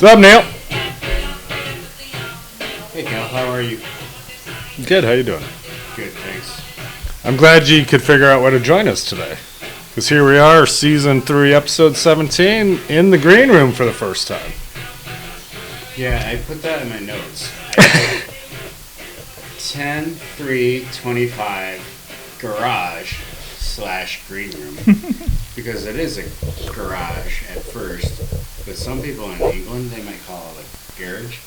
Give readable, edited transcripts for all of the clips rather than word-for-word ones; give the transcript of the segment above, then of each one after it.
What's up, Neil? Hey, Cal, how are you? Good, how you doing? Good, thanks. I'm glad you could figure out where to join us today. Because here we are, Season 3, Episode 17, in the green room for the first time. Yeah, I put that in my notes. 10-3-25 garage / green room. Because it is a garage at first, but some people in England, they might call it a garage.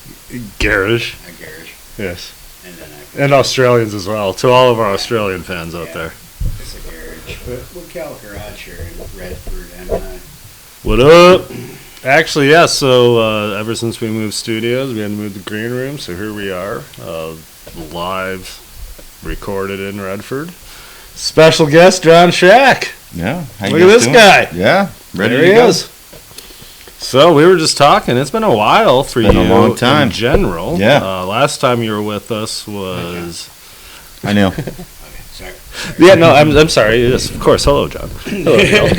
Garage. A garage. Yes. And then and Australians as well, to all of our Australian fans out there. It's a garage. But we'll call it garage here in Redford. And what up? Actually, yeah, so ever since we moved studios, we had to move the green room, so here we are, live, recorded in Redford. Special guest, Jon Schack. Yeah. Look at this guy. Yeah. Ready there to he go. is. So we were just talking. It's been a while for you. Been a long time. In general. Yeah. Last time you were with us was. I know. okay, sorry. Yeah. No. I'm sorry. Yes. Of course. Hello, John. Hello, Bill.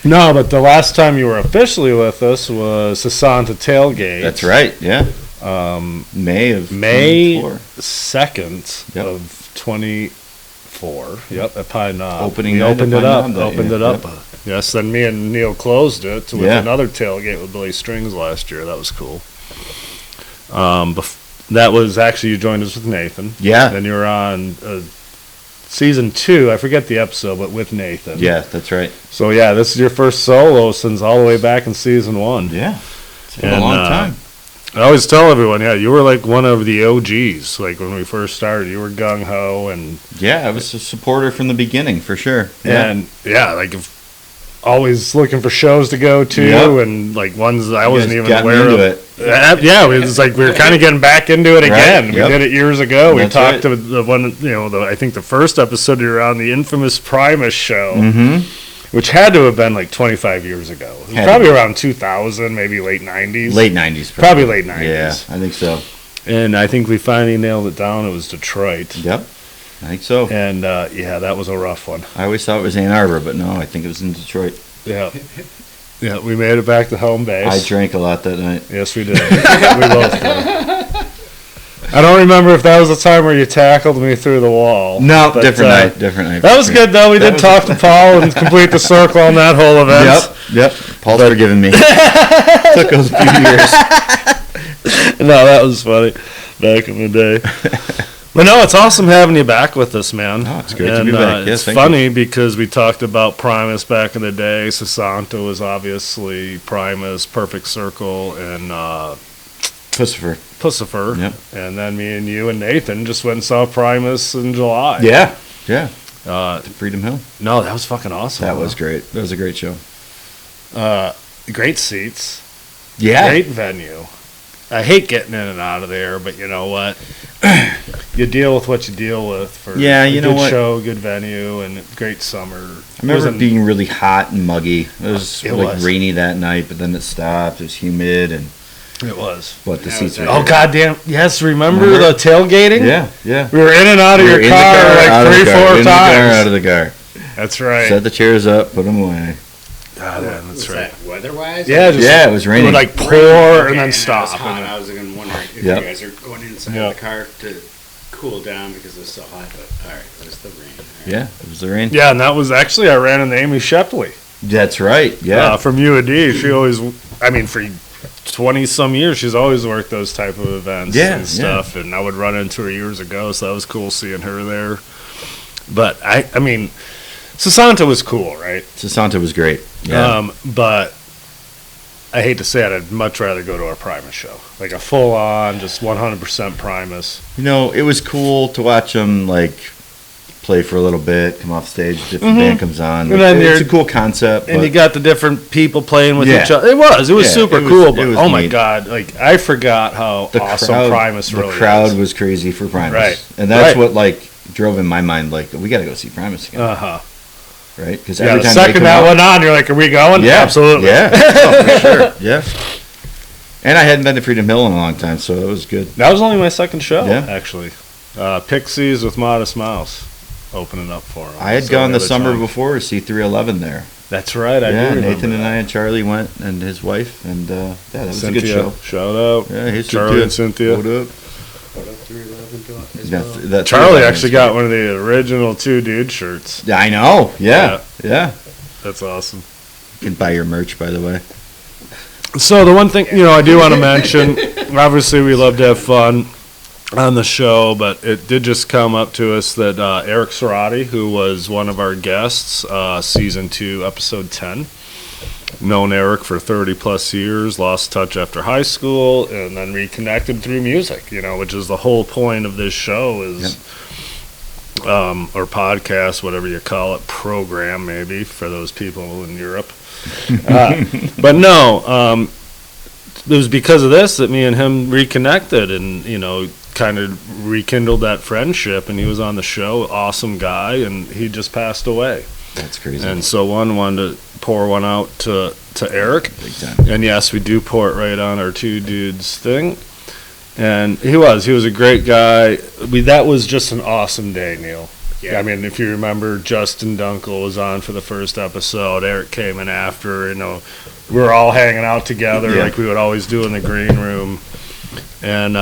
No, but the last time you were officially with us was Sasanta Tailgate. That's right. Yeah. May 2nd of 24. Yep. At Pine Knob. Opening. We opened it up. Opened it up. Yes, then me and Neil closed it with Yeah. another tailgate with Billy Strings last year. That was cool. That was actually, you joined us with Nathan. Yeah. Then you were on season 2. I forget the episode, but with Nathan. Yeah, that's right. So, yeah, this is your first solo since all the way back in season 1. Yeah. It's been a long time. I always tell everyone, yeah, you were like one of the OGs. Like when we first started, you were gung-ho. And yeah, I was a supporter from the beginning, for sure. And, yeah, like always looking for shows to go to, and like ones I wasn't even aware of. It. Yeah, it was like we were kind of getting back into it again. Right. We did it years ago. That's we talked right. to the one, I think the first episode you were on, the infamous Primus show, which had to have been like 25 years ago. It was probably around 2000, maybe late 90s. Late 90s. Probably late 90s. Yeah, I think so. And I think we finally nailed it down. It was Detroit. Yep. I think so. And yeah, that was a rough one. I always thought it was Ann Arbor, but no, I think it was in Detroit. Yeah. Yeah, we made it back to home base. I drank a lot that night. Yes, we did. We both did. I don't remember if that was the time where you tackled me through the wall. No, but, different night. That was good, though. We did talk to Paul and complete the circle on that whole event. Yep. Paul's forgiven me. Took us a few years. No, that was funny back in the day. But no, it's awesome having you back with us, man. Oh, it's great to be back. Yes, it's funny because we talked about Primus back in the day. Sasanta was obviously Primus, Perfect Circle, and Pussifer. Yep. And then me and you and Nathan just went and saw Primus in July. Yeah. Freedom Hill. No, that was fucking awesome. That was great. That was a great show. Great seats. Yeah. Great venue. I hate getting in and out of there, but you know what? You deal with what you deal with for a good show, good venue, and great summer. I remember it being really hot and muggy. It was rainy that night, but then it stopped. It was humid, and it was. But the seats were Oh, goddamn. Yes, remember the tailgating? Yeah. We were in and out of your car like 3-4 times. Out of the car. That's right. Set the chairs up, put them away. God, that's right. That weather-wise? Yeah, it was raining. It would like pour and then stop. I was going to wonder if you guys are going inside the car to cool down because it was so hot. But all right, it was the rain. Right. Yeah, it was the rain. Yeah, and that was actually I ran into Amy Shepley. That's right. Yeah, from UAD. She always, for 20-some years, she's always worked those type of events and stuff. And I would run into her years ago, so that was cool seeing her there. But I mean. Sasanta was cool, right? Sasanta was great. Yeah. But I hate to say it, I'd much rather go to our Primus show. Like a full-on, just 100% Primus. It was cool to watch them, play for a little bit, come off stage, different band comes on. And then it's a cool concept. And you got the different people playing with each other. It was super cool, but oh my God, I forgot how awesome Primus really is. The crowd was crazy for Primus. Right. And that's what, drove in my mind, we got to go see Primus again. Uh-huh. Right? Because every time the second that went on, you're like, are we going? Yeah. Absolutely. Yeah. Oh, for sure. Yeah. And I hadn't been to Freedom Hill in a long time, so it was good. That was only my second show, actually. Pixies with Modest Mouse opening up for them. I had gone the summer before to see 311 there. That's right. I do remember Nathan and that. I and Charlie went, and his wife, and that was Cynthia, a good show. Shout out. Yeah, here's Charlie and Cynthia. What up? Put up 311 as well. That Charlie actually got one of the original Two Dude shirts. Yeah, I know. Yeah. That's awesome. You can buy your merch, by the way. So the one thing, I do want to mention, obviously we love to have fun on the show, but it did just come up to us that Eric Serrati, who was one of our guests, season 2, episode 10, known Eric for 30 plus years, lost touch after high school, and then reconnected through music, which is the whole point of this show is, or podcast, whatever you call it, program maybe for those people in Europe. But no, it was because of this that me and him reconnected and, kind of rekindled that friendship, and he was on the show, awesome guy, and he just passed away. That's crazy. And so wanted to pour one out to Eric. Big time. And yes, we do pour it right on our Two Dudes thing. And he was a great guy. That was just an awesome day, Neil. Yeah. I mean, if you remember, Justin Dunkel was on for the first episode. Eric came in after, we were all hanging out together like we would always do in the green room. And,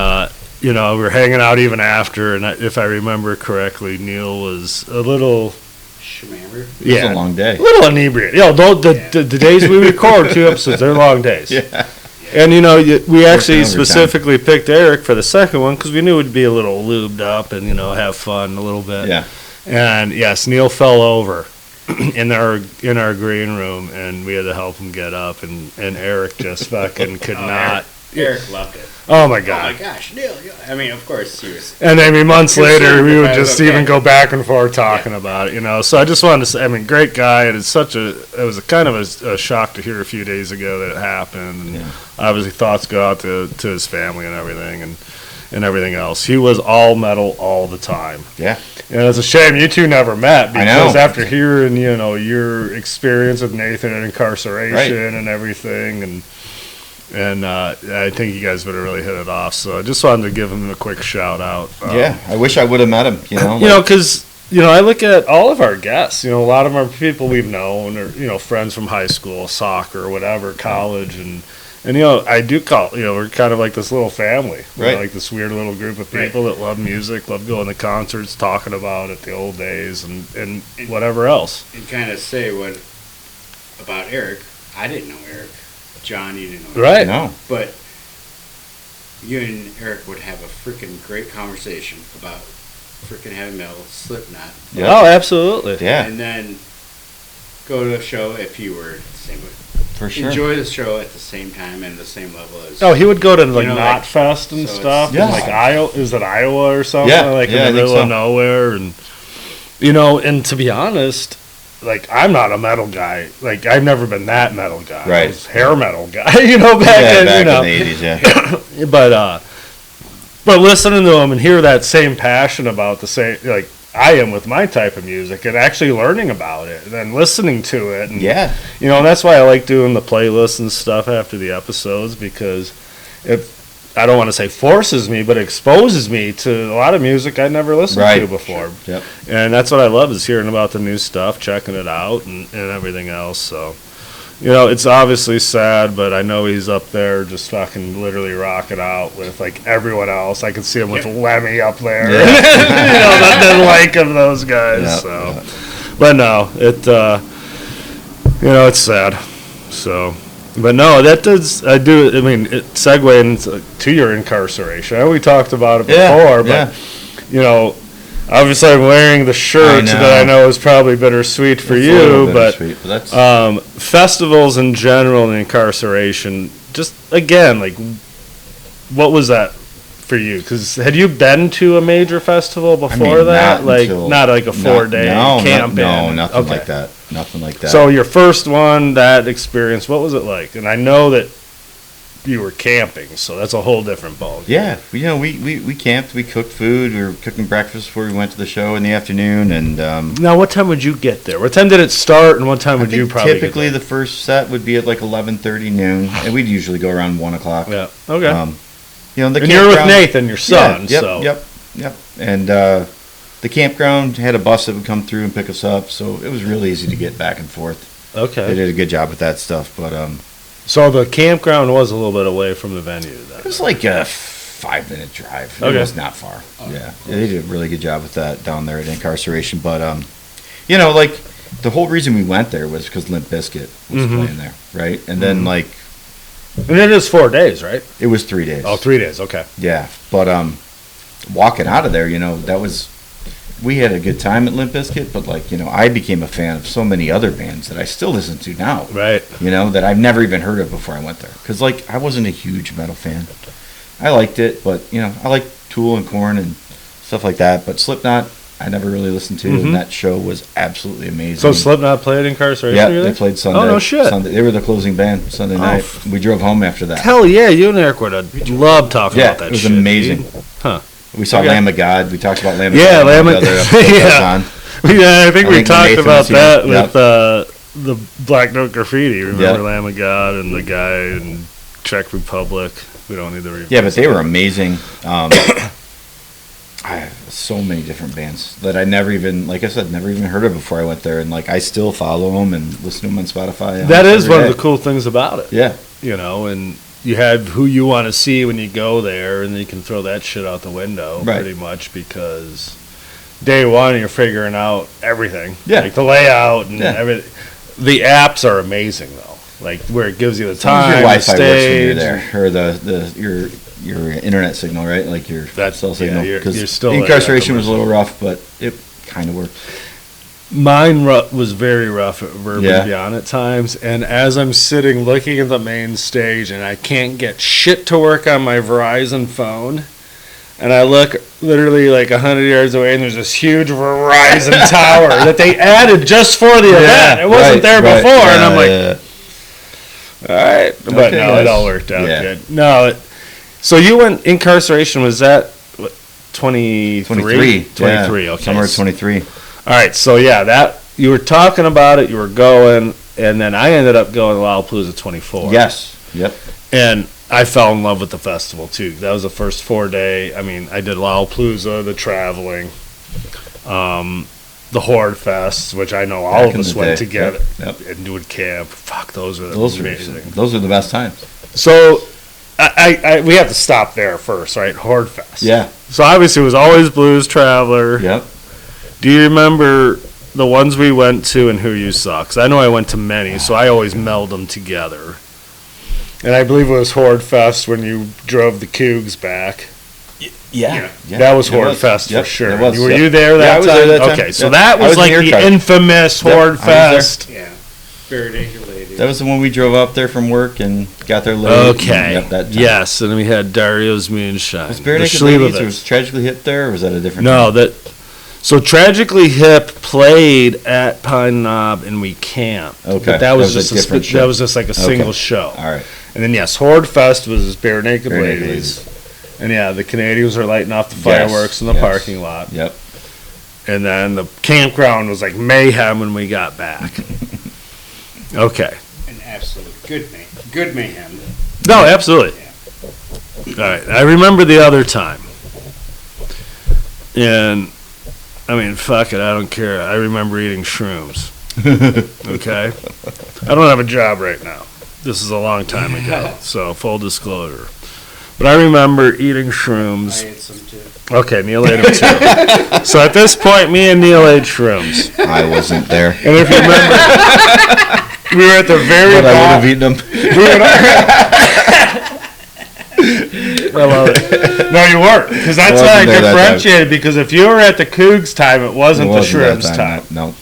we were hanging out even after. And if I remember correctly, Neil was a little... Schmammer. It was a long day. A little inebriated. The days we record 2 episodes, they're long days. Yeah. And, we actually specifically picked Eric for the second one because we knew it would be a little lubed up and, have fun a little bit. Yeah. And, yes, Neil fell over in our green room, and we had to help him get up, and Eric just fucking could not. Eric loved it. Oh, my God. Oh, my gosh, Neil. I mean, of course he was. And I mean, months later, we would just okay. even go back and forth talking about it, So I just wanted to say, I mean, great guy. And it was a kind of a shock to hear a few days ago that it happened. And obviously, thoughts go out to his family and everything, and everything else. He was all metal all the time. Yeah. And it's a shame you two never met because I know. after hearing, your experience with Nathan and incarceration and everything, and I think you guys would have really hit it off. So I just wanted to give him a quick shout out. I wish I would have met him. Because I look at all of our guests. A lot of them are people we've known, or friends from high school, soccer, whatever, college, and I do call we're kind of like this little family, right? Like this weird little group of people that love music, love going to concerts, talking about it, the old days, and whatever else. And kind of say what about Eric? I didn't know Eric. John, you didn't know Right. Eric. No. But you and Eric would have a freaking great conversation about freaking heavy metal, Slipknot. Yeah. Oh, absolutely. Yeah. And then go to a show if you were the same way. For sure. Enjoy the show at the same time and the same level as. Oh, he would go to like Knot Fest and so stuff. Yeah. And like Iowa, is it Iowa or something? Yeah. Like Yeah, in the I think middle of so. nowhere, and and to be honest, like I'm not a metal guy. Like I've never been that metal guy. Right. I was hair metal guy. Back in in the 80s, yeah. but listening to him and hear that same passion about the same like I am with my type of music and actually learning about it and then listening to it. And, that's why I like doing the playlists and stuff after the episodes because I don't want to say forces me, but exposes me to a lot of music I never listened to before. Yep. And that's what I love is hearing about the new stuff, checking it out and everything else. So, it's obviously sad, but I know he's up there just fucking literally rocking out with like everyone else. I can see him with Lemmy up there. Yeah. The like of those guys. Yep. So, but no, it's sad. So, but no, that does. I mean, it segueing to your incarceration. I know we talked about it before, but obviously, I'm wearing the shirt that I know is probably bittersweet for you, but festivals in general and incarceration, just again, like, what was that for you? Because had you been to a major festival before that? Not like a 4-day camp? No, nothing like that. Nothing like that. So your first one, that experience, what was it like? And I know that you were camping, so that's a whole different ballgame. Yeah, we camped. We cooked food. We were cooking breakfast before we went to the show in the afternoon. And now, what time would you get there? What time did it start, and what time would you probably typically get there? the first set would be at like 11:30 noon, and we'd usually go around 1 o'clock. Yeah. Okay. And you're with Nathan, your son. Yep. And the campground had a bus that would come through and pick us up, so it was real easy to get back and forth. Okay. They did a good job with that stuff, but so the campground was a little bit away from the venue then. it was like a 5-minute drive. Okay. It was not far. Yeah, they did a really good job with that down there at INKcarceration. But you know, like the whole reason we went there was because Limp Bizkit was playing there, right? And then like, and it is 4 days, right? it was 3 days. Oh, 3 days. Okay. Yeah, but walking out of there, you know, we had a good time at Limp Bizkit, but like, you know, I became a fan of so many other bands that I still listen to now. Right. You know, that I've never even heard of before I went there. Because like, I wasn't a huge metal fan. I liked it, but you know, I liked Tool and Korn and stuff like that. But Slipknot, I never really listened to, and that show was absolutely amazing. So Slipknot played INKcarceration? Yeah, they played Sunday. Oh, no shit. Sunday. They were the closing band Sunday night. We drove home after that. Hell yeah, you and Eric would have loved talking about that shit. It was amazing. Dude. Huh. We saw Lamb of God. We talked about Lamb of Yeah, God. Lamb of God. Yeah, I think we talked about that with the Black Note Graffiti. Remember Lamb of God and the guy in Czech Republic? We don't need to read. Yeah, but they were amazing. I have so many different bands that I never even, like I said, never even heard of before I went there. And like, I still follow them and listen to them on Spotify. That is one of the cool things about it. Yeah. You know, and you have who you want to see when you go there, and you can throw that shit out the window pretty much, because day one you're figuring out everything. Yeah. Like the layout and everything. The apps are amazing though. Like where it gives you the time, your Wi-Fi the stage, works when you're there, or your internet signal, right? Like your cell signal. You're still INKcarceration was a little rough, but it kind of worked. Mine was very rough at Bourbon Beyond at times, and as I'm sitting looking at the main stage and I can't get shit to work on my Verizon phone, and I look literally like 100 yards away and there's this huge Verizon tower that they added just for the event. It wasn't there before, and I'm like, all right. But no, it all worked out good. No, so you went, INKcarceration, was that what, 23? 23, okay. Summer of 23. All right, so yeah, that you were talking about it, you were going, and then I ended up going to Lollapalooza 24. Yes. Yep. And I fell in love with the festival too. That was the first 4 day. I mean, I did Lollapalooza, the traveling, the HORDE Fest, which I know all of us went together and would camp. Fuck, those were amazing. Those are the best times. So we have to stop there first, right? HORDE Fest. Yeah. So obviously it was always Blues Traveler. Yep. Do you remember the ones we went to and who you saw? Because I know I went to many, so I always meld them together. And I believe it was HORDE Fest when you drove the Cougs back. Yeah. That was HORDE Fest for sure. It was, were you there that time? I was there that time. Okay, so that was like the infamous HORDE Fest. Yeah. Bare naked lady. That was the one we drove up there from work and got there late. Okay. Yes, and then we had Dario's Moonshine. Was Bare Naked Ladies was Tragically Hip there, or was that a different time? So Tragically Hip played at Pine Knob and we camped. Okay. But that was just that was just like a single show. All right. And then yes, HORDE Fest was Bare Naked Ladies. And yeah, the Canadians were lighting off the fireworks in the parking lot. Yep. And then the campground was like mayhem when we got back. Okay. An absolute good mayhem. No, absolutely. Yeah. All right. I remember the other time. And I mean, fuck it, I don't care. I remember eating shrooms. Okay? I don't have a job right now. This is a long time ago, so full disclosure. But I remember eating shrooms. I ate some too. Okay, Neil ate them too. So at this point, me and Neil ate shrooms. I wasn't there. And if you remember, we were at the very back. I would have eaten them. I love it. No, you weren't, because that's why I differentiated. Because if you were at the Cougs time, it wasn't the shrooms time. No.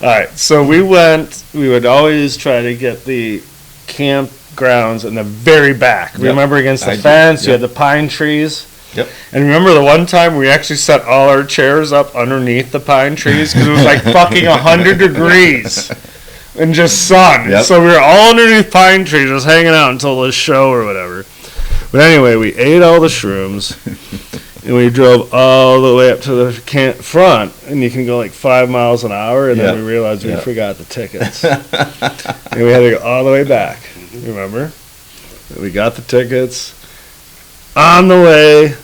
All right, so we went. We would always try to get the campgrounds in the very back. Remember, against the fence, you had the pine trees. Yep. And remember the one time we actually set all our chairs up underneath the pine trees because it was like fucking 100 degrees and just sun. Yep. So we were all underneath pine trees just hanging out until the show or whatever. But anyway, we ate all the shrooms, and we drove all the way up to the front, and you can go like 5 miles an hour, and then we realized we forgot the tickets. And we had to go all the way back, remember? We got the tickets. On the way,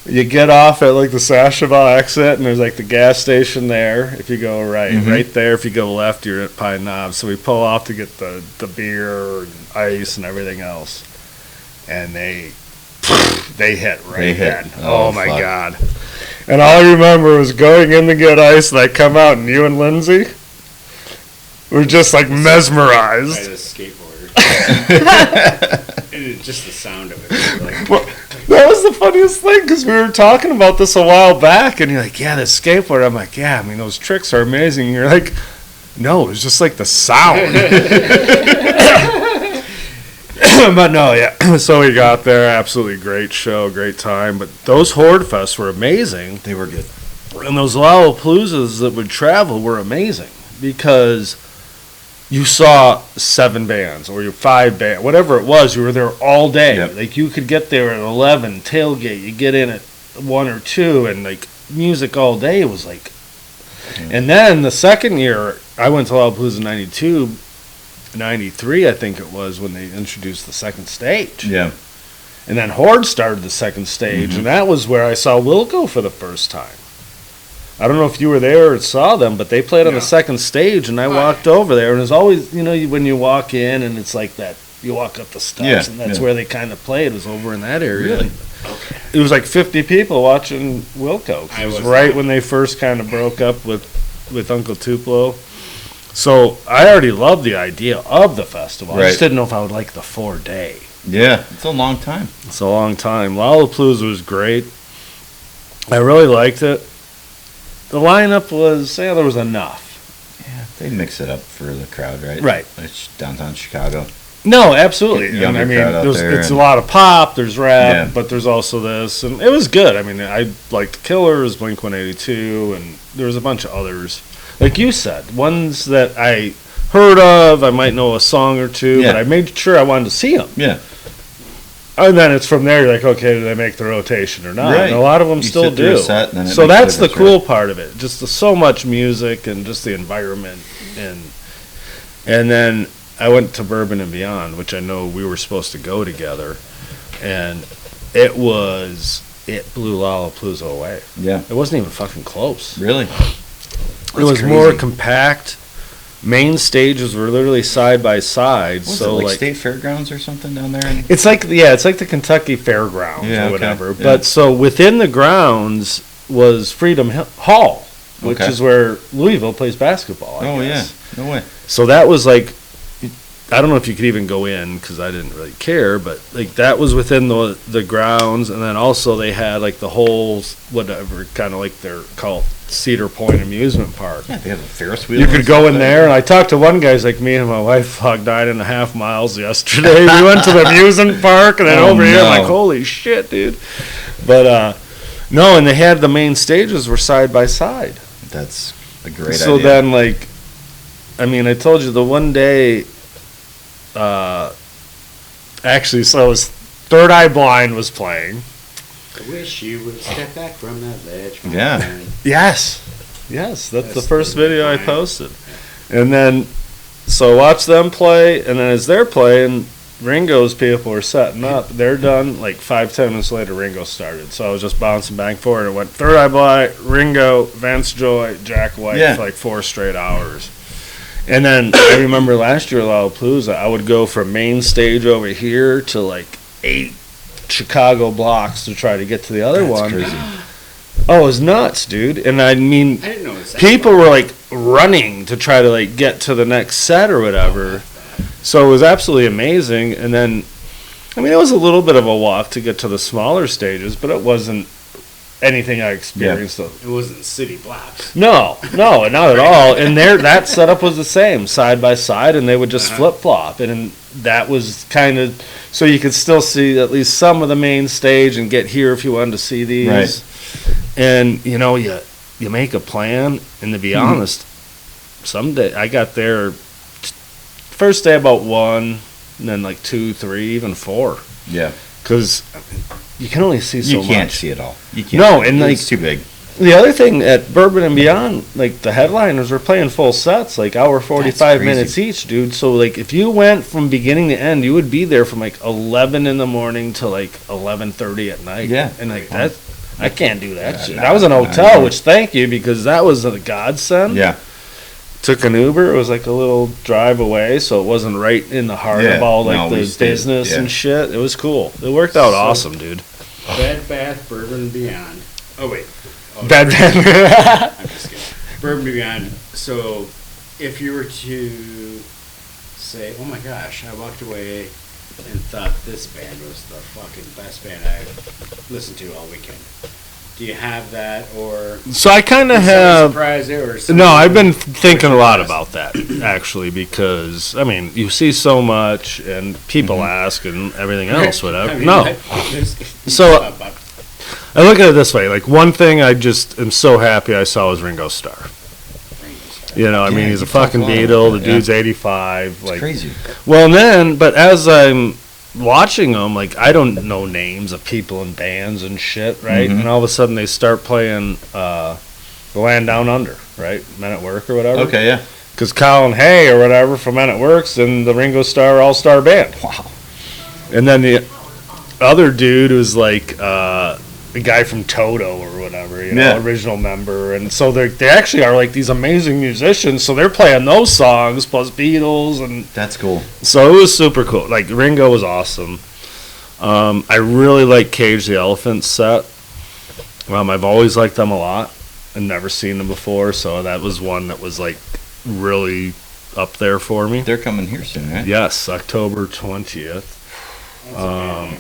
You get off at like the Sashaville exit, and there's like the gas station there. If you go right, right there. If you go left, you're at Pine Knob. So we pull off to get the beer and ice and everything else, and they hit right then. Oh my God! And all I remember was going in to get ice, and I come out, and you and Lindsay were just like mesmerized. By the skateboarder. And it's just the sound of it. Like, well, that was the funniest thing, because we were talking about this a while back, and you're like, yeah, the skateboard. I'm like, yeah, I mean, those tricks are amazing. And you're like, no, it's just like the sound. But no, yeah. So we got there, absolutely great show, great time. But those HORDE Fests were amazing. They were good. And those Lollapaloozas that would travel were amazing, because you saw 7 bands or 5 bands, whatever it was. You were there all day. Yep. Like, you could get there at 11, tailgate. You get in at 1 or 2, and like music all day. It was like, and then the second year I went to Lollapalooza in '92, '93, I think it was, when they introduced the second stage. Yeah. And then HORDE started the second stage, and that was where I saw Wilco for the first time. I don't know if you were there or saw them, but they played on the second stage, and I walked over there, and it's always, when you walk in, and it's like that, you walk up the steps, and that's where they kind of played. It was over in that area. Really? okay. It was like 50 people watching Wilco. It was right when they first kind of broke up with Uncle Tupelo. So I already loved the idea of the festival. I just didn't know if I would like the 4-day. Yeah, it's a long time. It's a long time. Lollapalooza was great. I really liked it. The lineup was, there was enough. Yeah, they mix it up for the crowd, right? Right. It's downtown Chicago. No, absolutely. Younger crowd out there, it's a lot of pop, there's rap, but there's also this, and it was good. I mean, I liked Killers, Blink-182, and there was a bunch of others. Like you said, ones that I heard of, I might know a song or two, but I made sure I wanted to see them. Yeah. And then it's from there, you're like, okay, do they make the rotation or not? Right. And a lot of them still do. So that's the cool part of it. Just so much music and just the environment. And then I went to Bourbon and Beyond, which I know we were supposed to go together. And it blew Lollapalooza away. Yeah. It wasn't even fucking close. Really? It was more compact. Main stages were literally side by side. Was so it like State Fairgrounds or something down there? It's like the Kentucky Fairgrounds or whatever. Yeah. But so within the grounds was Freedom Hall, which is where Louisville plays basketball. I guess. Yeah, no way. So that was like, I don't know if you could even go in because I didn't really care, but like that was within the grounds, and then also they had like the whole whatever kind of like they're called Cedar Point Amusement Park. Yeah, they have a Ferris wheel. You could go in there, and I talked to one guy. He's like, me and my wife logged 9.5 miles yesterday. We went to the amusement park, and then over here, I'm like, holy shit, dude. But no, and they had the main stages were side by side. That's a great idea. So then, like, I mean, I told you the one day. Actually, so it was Third Eye Blind was playing. I wish you would step back from that ledge. Yeah. Yes, that's the first video I posted. And then, so watch them play, and then as they're playing, Ringo's people are setting up. They're done. Like 5-10 minutes later, Ringo started. So I was just bouncing back and forth. It went Third Eye Blind, Ringo, Vance Joy, Jack White for like 4 straight hours. And then I remember last year at Lollapalooza, I would go from main stage over here to like 8 Chicago blocks to try to get to the other one. Crazy. Oh, it was nuts, dude. And I mean, I didn't know it was that people were like running to try to like get to the next set or whatever. So it was absolutely amazing. And then, I mean, it was a little bit of a walk to get to the smaller stages, but it wasn't anything I experienced. It wasn't city blocks. No, not at all. And that setup was the same, side by side, and they would just flip-flop. And that was kind of, so you could still see at least some of the main stage and get here if you wanted to see these. Right. And, you make a plan, and to be honest, someday, I got there, first day about 1, and then like 2, 3, even 4. Yeah. Because you can only see so much. You can't see it all. You can't. No, and like, it's too big. The other thing at Bourbon and Beyond, like the headliners were playing full sets, like hour 45 minutes each, dude. So like if you went from beginning to end, you would be there from like 11 in the morning to like 11:30 at night. Yeah. And like I can't do that shit. nah, I was in a nah, hotel, nah. which thank you, because that was a godsend. Yeah. Took an Uber. It was like a little drive away, so it wasn't right in the heart of all like the business and shit. It was cool. It worked out awesome, dude. Bed Bath Bourbon Beyond. Oh wait. Bed Bath. I'm just kidding. Bourbon Beyond. So, if you were to say, "Oh my gosh, I walked away and thought this band was the fucking best band I listened to all weekend," do you have that, or So I kind of did somebody have. surprise you, or No, something I've been that thinking a was lot surprised? about that actually, because I mean, you see so much, and people ask, and everything else, whatever. I mean, No, So- I look at it this way: like one thing, I just am so happy I saw was Ringo Starr. You know, I mean, he's a you talk fucking a lot about Beatle. The that, yeah. dude's 85. It's Like, crazy. well, and then, but as I'm watching them, like, I don't know names of people and bands and shit, right? Mhm. And all of a sudden they start playing The Land Down Under, right? Men at Work or whatever. Okay, yeah. Because Colin Hay or whatever from Men at Work's in the Ringo Starr All-Star Band. Wow. And then the other dude was like the guy from Toto or whatever, you know, Yeah. original member. And so they actually are like these amazing musicians. So they're playing those songs plus Beatles, and That's cool. so it was super cool. Like Ringo was awesome. I really like Cage the Elephant set. I've always liked them a lot and never seen them before, so that was one that was like really up there for me. They're coming here soon, right? Yes, October 20th.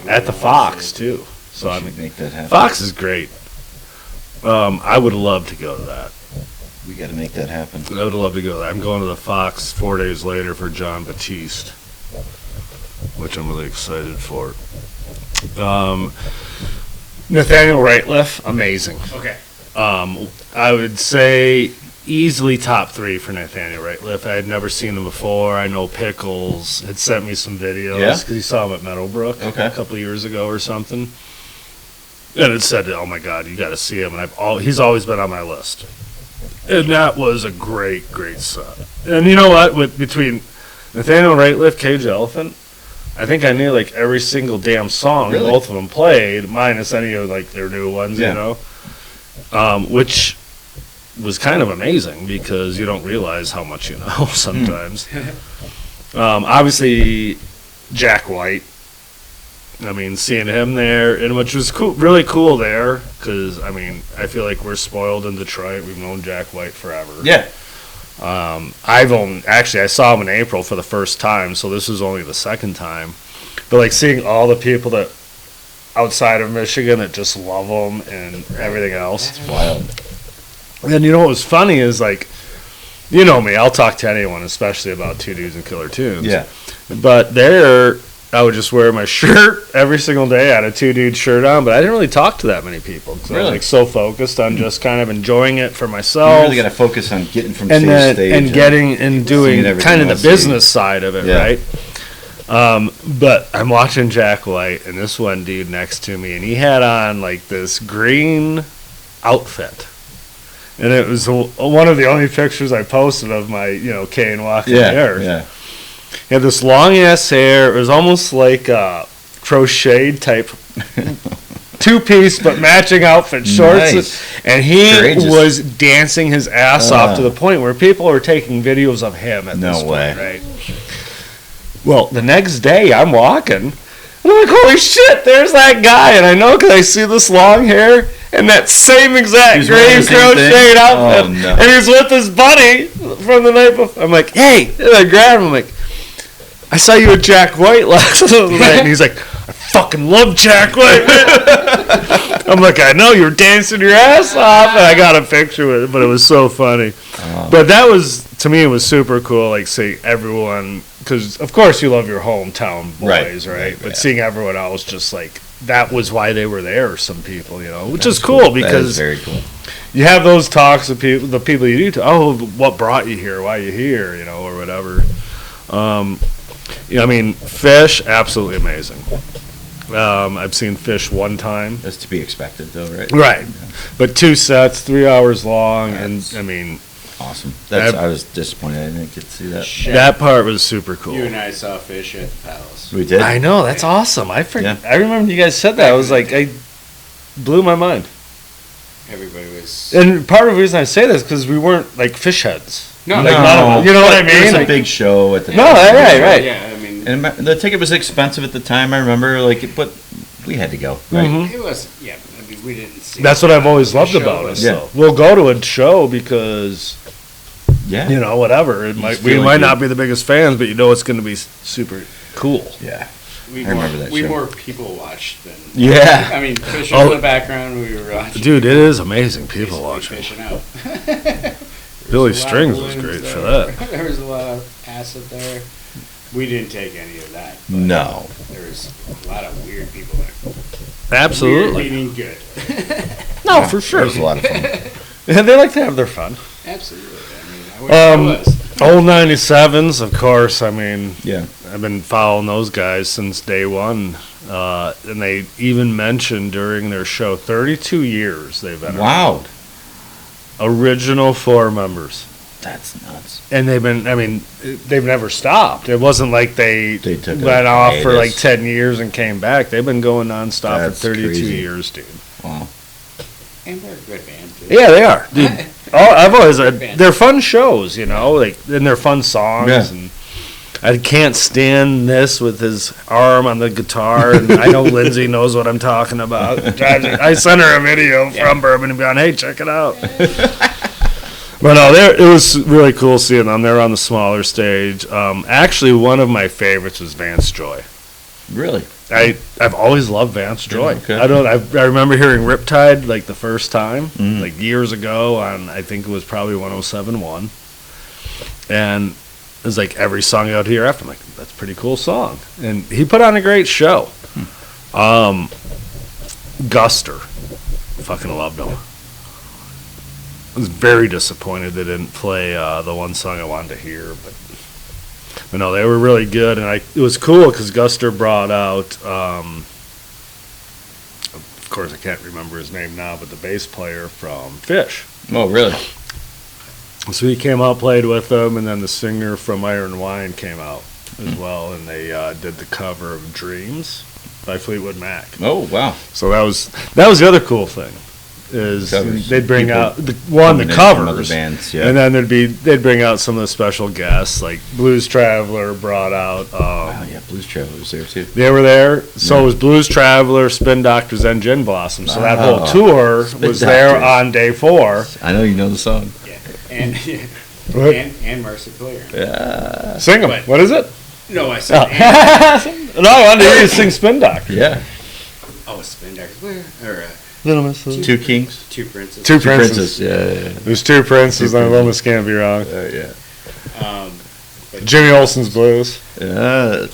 At the Fox too. So I We mean, should make that happen. Fox is great. I would love to go to that. We got to make that happen. I would love to go to that. I'm going to the Fox 4 days later for John Batiste, which I'm really excited for. Nathaniel Rateliff, amazing. Okay. I would say easily top 3 for Nathaniel Rateliff. I had never seen him before. I know Pickles had sent me some videos Yeah? because he saw him at Meadowbrook Okay. a couple of years ago or something. And it said, "Oh my God, you got to see him." And he's always been on my list. And that was a great, great set. And you know what? Between Nathaniel Rateliff, Cage the Elephant, I think I knew like every single damn song Really? both of them played, minus any of like their new ones, Yeah. you know, which was kind of amazing because you don't realize how much you know sometimes. Obviously, Jack White. I mean, seeing him there, and which was cool, really cool there, because I mean, I feel like we're spoiled in Detroit. We've known Jack White forever. Yeah. I saw him in April for the first time, so this was only the second time. But like seeing all the people that outside of Michigan that just love him and everything else. Wild. And then you know what was funny is like, you know me, I'll talk to anyone, especially about Two Dudes and Killer Tunes. Yeah. But there, I would just wear my shirt every single day. I had a Two Dude shirt on, but I didn't really talk to that many people because I was Really? like so focused on just kind of enjoying it for You myself. really got to focus on getting from and stage then to stage. and getting and doing seeing everything kind of the on stage. business side of it, Yeah. right? But I'm watching Jack White and this one dude next to me, and he had on like this green outfit, and it was one of the only pictures I posted of my cane walking the earth. Yeah. He had this long ass hair. It was almost like a crocheted type two-piece but matching outfit, shorts, Nice. and he Courageous. was dancing his ass off to the point where people were taking videos of him at No this way. point, right? Well, the next day I'm walking, and I'm like, holy shit, there's that guy, and I know because I see this long hair and that same exact He's wearing green the same thing? crocheted outfit, Oh, no. and he's with his buddy from the night before. I'm like, hey, and I grab him, I'm like, I saw you with Jack White last night, and he's like, I fucking love Jack White. I'm like, I know, you were dancing your ass off, and I got a picture with it, but it was so funny. But that was, to me, it was super cool, like, seeing everyone, because, of course, you love your hometown boys, right? But seeing everyone else just, like, that was why they were there, some people, which is cool, That is because very cool. you have those talks with people, the people you do to, what brought you here, why you here, or whatever. I mean, Fish, absolutely amazing. I've seen Fish one time. That's to be expected, though, right? Right. But 2 sets, 3 hours long, and I mean, Awesome. I was disappointed I didn't get to see that. that part was super cool. You and I saw Fish at the Palace. We did. I know, that's awesome. I Yeah. remember you guys said that. I was like, I blew my mind. everybody was. And part of the reason I say this because we weren't like fish heads. No, like none of it. You know what I mean? It was a Like, big show at the no, time. right. Yeah, I mean, And the ticket was expensive at the time. I remember, but we had to go. Right? Mhm. it was. Yeah, I mean, we didn't see. That's what I've always the loved show about was- us. Though we'll go to a show because Yeah. you know whatever it might. We feel might like not be the biggest fans, but you know it's going to be super cool. Yeah. We I remember more, that we show. more people watched than. Yeah. I mean, fishing Oh. in the background. We were watching. Dude, it is amazing. People basically watching. fishing out. Billy There's a lot of Strings was balloons great for there. that. There was a lot of acid there. We didn't take any of that. but No. There was a lot of weird people there. Absolutely. Weird meaning good. No, for sure. It was a lot of fun. Yeah, they like to have their fun. Absolutely. I mean, I wish I was. Old 97s, of course. I mean, Yeah. I've been following those guys since day one. And they even mentioned during their show, 32 years they've been Wow. original 4 members. That's nuts. And they've never stopped. It wasn't like they took a went off for like hiatus. 10 years and came back. They've been going nonstop That's for 32 crazy. years, dude. Wow. And they're a good band, too. Yeah, they are. Dude, I've always, Band. they're fun shows, you know, like, and they're fun songs. Yeah. And I can't stand this with his arm on the guitar. And I know Lindsay knows what I'm talking about. I sent her a video from Bourbon Beyond. Hey, check it out. But no, it was really cool seeing them. They're on the smaller stage. Actually, one of my favorites was Vance Joy. Really? I've always loved Vance Joy. Okay. I remember hearing Riptide like the first time, Mm. like years ago on I think it was probably 107.1, and it was like every song I'd hear after, I'm like, that's a pretty cool song, and he put on a great show. Guster, fucking loved him. I was very disappointed they didn't play the one song I wanted to hear, but no, they were really good, and it was cool because Guster brought out, of course I can't remember his name now, but the bass player from Fish. Oh, really? So he came out, played with them, and then the singer from Iron Wine came out as well, and they did the cover of Dreams by Fleetwood Mac. Oh, wow. So that was the other cool thing. Is Covers. they'd bring People out the coming in from covers, other bands, yeah. and then they'd bring out some of the special guests, like Blues Traveler brought out. Wow, yeah, Blues Traveler was there too. They were there. So Yeah. was Blues Traveler, Spin Doctors, and Gin Blossom. So that whole Oh, tour Spin was there Doctors. on day 4. I know you know the song. Yeah. What? And Marsupillion. Yeah. Sing them. But- What is it? No, I said. No, I wanted to hear you sing Spin Doctors. Yeah. Oh, Spin Doctors. Where? Or Little Miss. Two Kings. Two Princes. Two Princes. Yeah. There's 2 Princes, and Little Miss Can't Be Wrong. Yeah. But Jimmy Olsen's Blues. Yeah.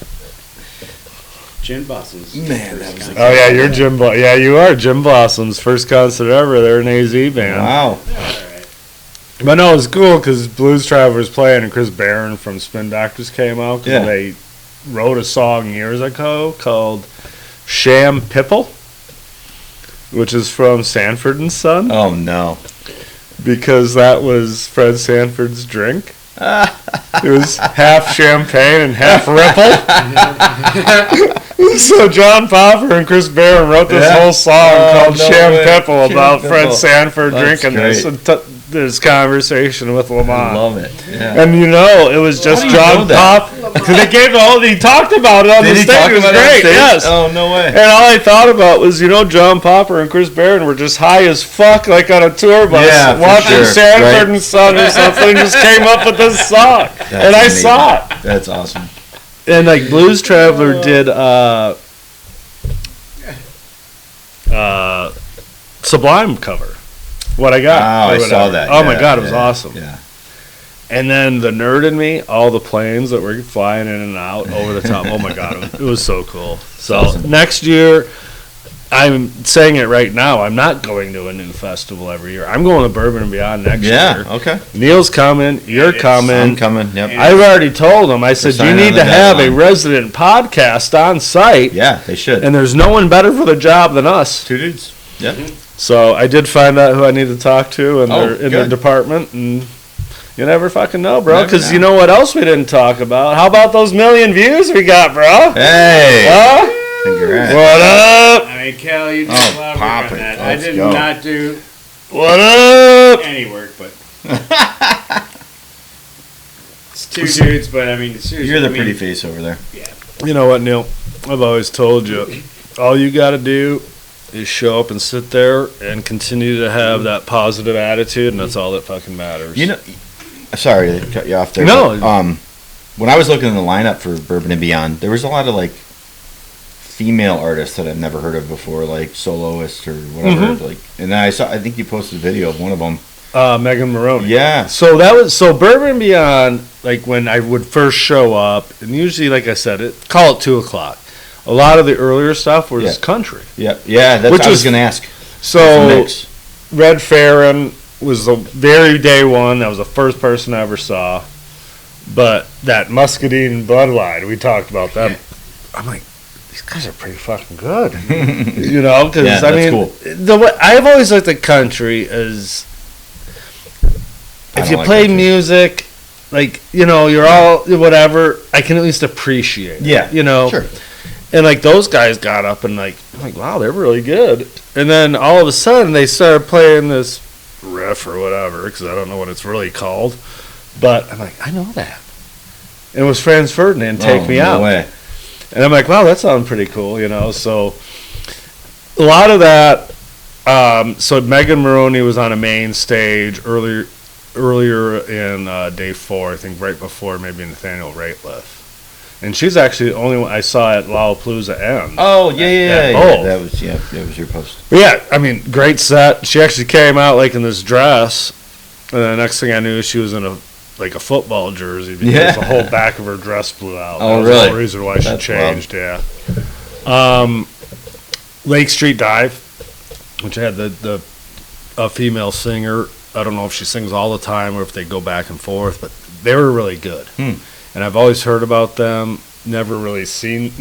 Gin Blossom's Man, first that was a- concert. Oh yeah, you're Jim. Yeah, you are Jim Blossom's first concert ever. They're an AZ band. Wow. All right. But no, it was cool because Blues Travelers playing and Chris Barron from Spin Doctors came out. 'Cause Yeah. they wrote a song years ago called Sham Pipple, which is from Sanford and Son, Oh, no. because that was Fred Sanford's drink. It was half champagne and half Ripple. So John Popper and Chris Barron wrote this Yeah. whole song called no Sham way. Pipple Sham about Fred Pipple. Sanford That's drinking this great. and this conversation with I Lamont. love it. Yeah. And you know, it was just do you know John that? Pop. Because they gave he talked about it on Did the he stage. talk It was about it on great. stage? Yes. Oh, no way. And all I thought about was, John Popper and Chris Barron were just high as fuck, like on a tour bus, Yeah, for watching sure, Sanford right. and Son or something. Just came up with this song, and I amazing. saw it. That's awesome. And like Blues Traveler did Sublime cover. What I got. Oh, or I saw whatever. that. Oh my Yeah, god, it was yeah, awesome. Yeah. And then the nerd in me, all the planes that were flying in and out over the top. Oh my god, it was so cool. So awesome. next year, I'm saying it right now. I'm not going to a new festival every year. I'm going to Bourbon Beyond next Yeah. year. Okay. Neil's coming. You're Yes, coming. I'm coming. Yep. I've already told him. I said you sign need on to the have a deadline. resident podcast on site, Yeah, they should. and there's no one better for the job than us. Two dudes. Yep. So I did find out who I need to talk to in Oh, their good. department, and you never fucking know, bro. Never Because know. you know what else we didn't talk about? How about those 1,000,000 views we got, bro? Hey. Huh? Congrats. What up? I mean, Cal, you did Oh, a lot of work pop on it. that. I Let's did go. not do What up? Any work, but it's two dudes. But I mean, seriously, You're the pretty face over there. Yeah. You know what, Neil? I've always told you, all you got to do is show up and sit there and continue to have that positive attitude, and that's all that fucking matters. You know, sorry to cut you off there. No. But, when I was looking in the lineup for Bourbon and Beyond, there was a lot of like female artists that I've never heard of before, like soloists or whatever. Like, and then I think you posted a video of one of them. Megan Maroney. Yeah. So Bourbon and Beyond, like when I would first show up, and usually, like I said, call it 2:00. A lot of the earlier stuff was country. Yeah, that's what I was going to ask. So Red Farron was the very day one. That was the first person I ever saw. But that Muscadine Bloodline, we talked about them. I'm like, these guys are pretty fucking good. You know, because I mean, cool. I've always looked at country as if you play music, like, you know, you're all whatever, I can at least appreciate it. Yeah. You know? Sure. And like those guys got up and like, I'm like, wow, they're really good. And then all of a sudden they started playing this riff or whatever, because I don't know what it's really called. But I'm like, I know that. And it was Franz Ferdinand, Take Me Out. Way. And I'm like, wow, that sounds pretty cool, you know. So a lot of that. So Megan Maroney was on a main stage earlier in day 4, I think, right before maybe Nathaniel Rateliff. And she's actually the only one I saw at Lollapalooze end. Oh, yeah. That was your post. But yeah, I mean, great set. She actually came out like in this dress, and the next thing I knew, she was in a football jersey because the whole back of her dress blew out. Oh, that was really? the reason why she changed. Wild. Yeah. Lake Street Dive, which had a female singer. I don't know if she sings all the time or if they go back and forth, but they were really good. And I've always heard about them, never really seen,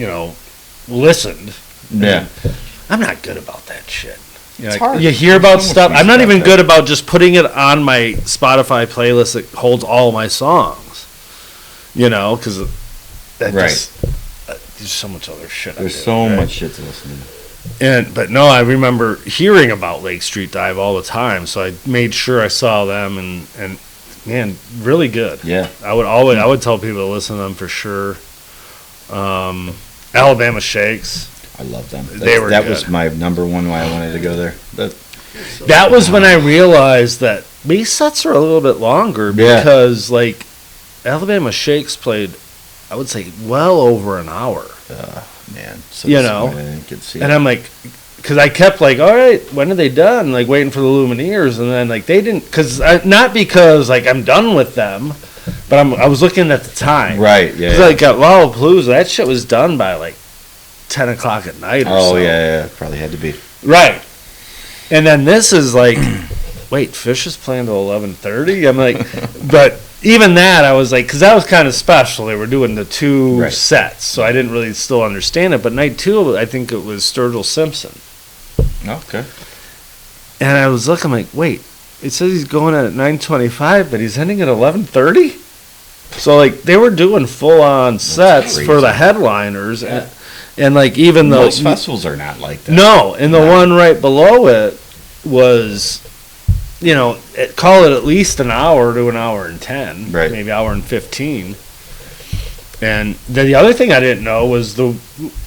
listened. Yeah. I'm not good about that shit. It's hard. You hear about There's so stuff. much I'm not music even out good there. about just putting it on my Spotify playlist that holds all my songs. Because there's so much other shit. There's so much shit to listen to. But no, I remember hearing about Lake Street Dive all the time, so I made sure I saw them, and man, really good. Yeah, I would tell people to listen to them for sure. Alabama Shakes. I love them. That was my number one why I wanted to go there. That was when I realized that these sets are a little bit longer because like Alabama Shakes played, I would say, well over an hour. Man, so I didn't get to see and it. I'm like, because I kept like, all right, when are they done? Like waiting for the Lumineers, and then like they didn't, not because like I'm done with them, but I was looking at the time, Right? Yeah. Because like at Lollapalooza, that shit was done by like 10 o'clock at night. Or so. Yeah, probably had to be. Right. And then this is like, wait, Fish is playing till 11:30. I'm like, but even that, I was like, because that was kind of special. They were doing the two sets, so I didn't really still understand it. But night 2, I think it was Sturgill Simpson. Okay. And I was looking, like, wait, it says he's going at 9:25, but he's ending at 11:30. So like they were doing full on sets for the headliners, and like even though most festivals are not like that. No, and the one right below it was, call it at least an hour to an hour and 10, maybe hour and 15. And then the other thing I didn't know was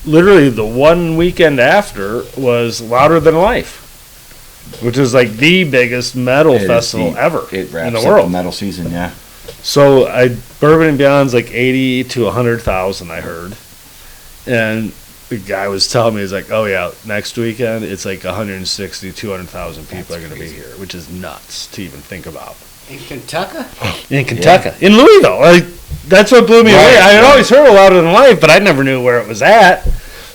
literally the one weekend after was Louder Than Life, which is like the biggest metal festival ever in the world. The metal season, yeah. So Bourbon and Beyond's like 80 to 100,000, I heard, and the guy was telling me, he's like, oh yeah, next weekend it's like 160, 200,000 people are going to be here, which is nuts to even think about. In Kentucky? In Kentucky. Yeah. In Louisville. That's what blew me away. I had always heard of Louder Than Life, but I never knew where it was at.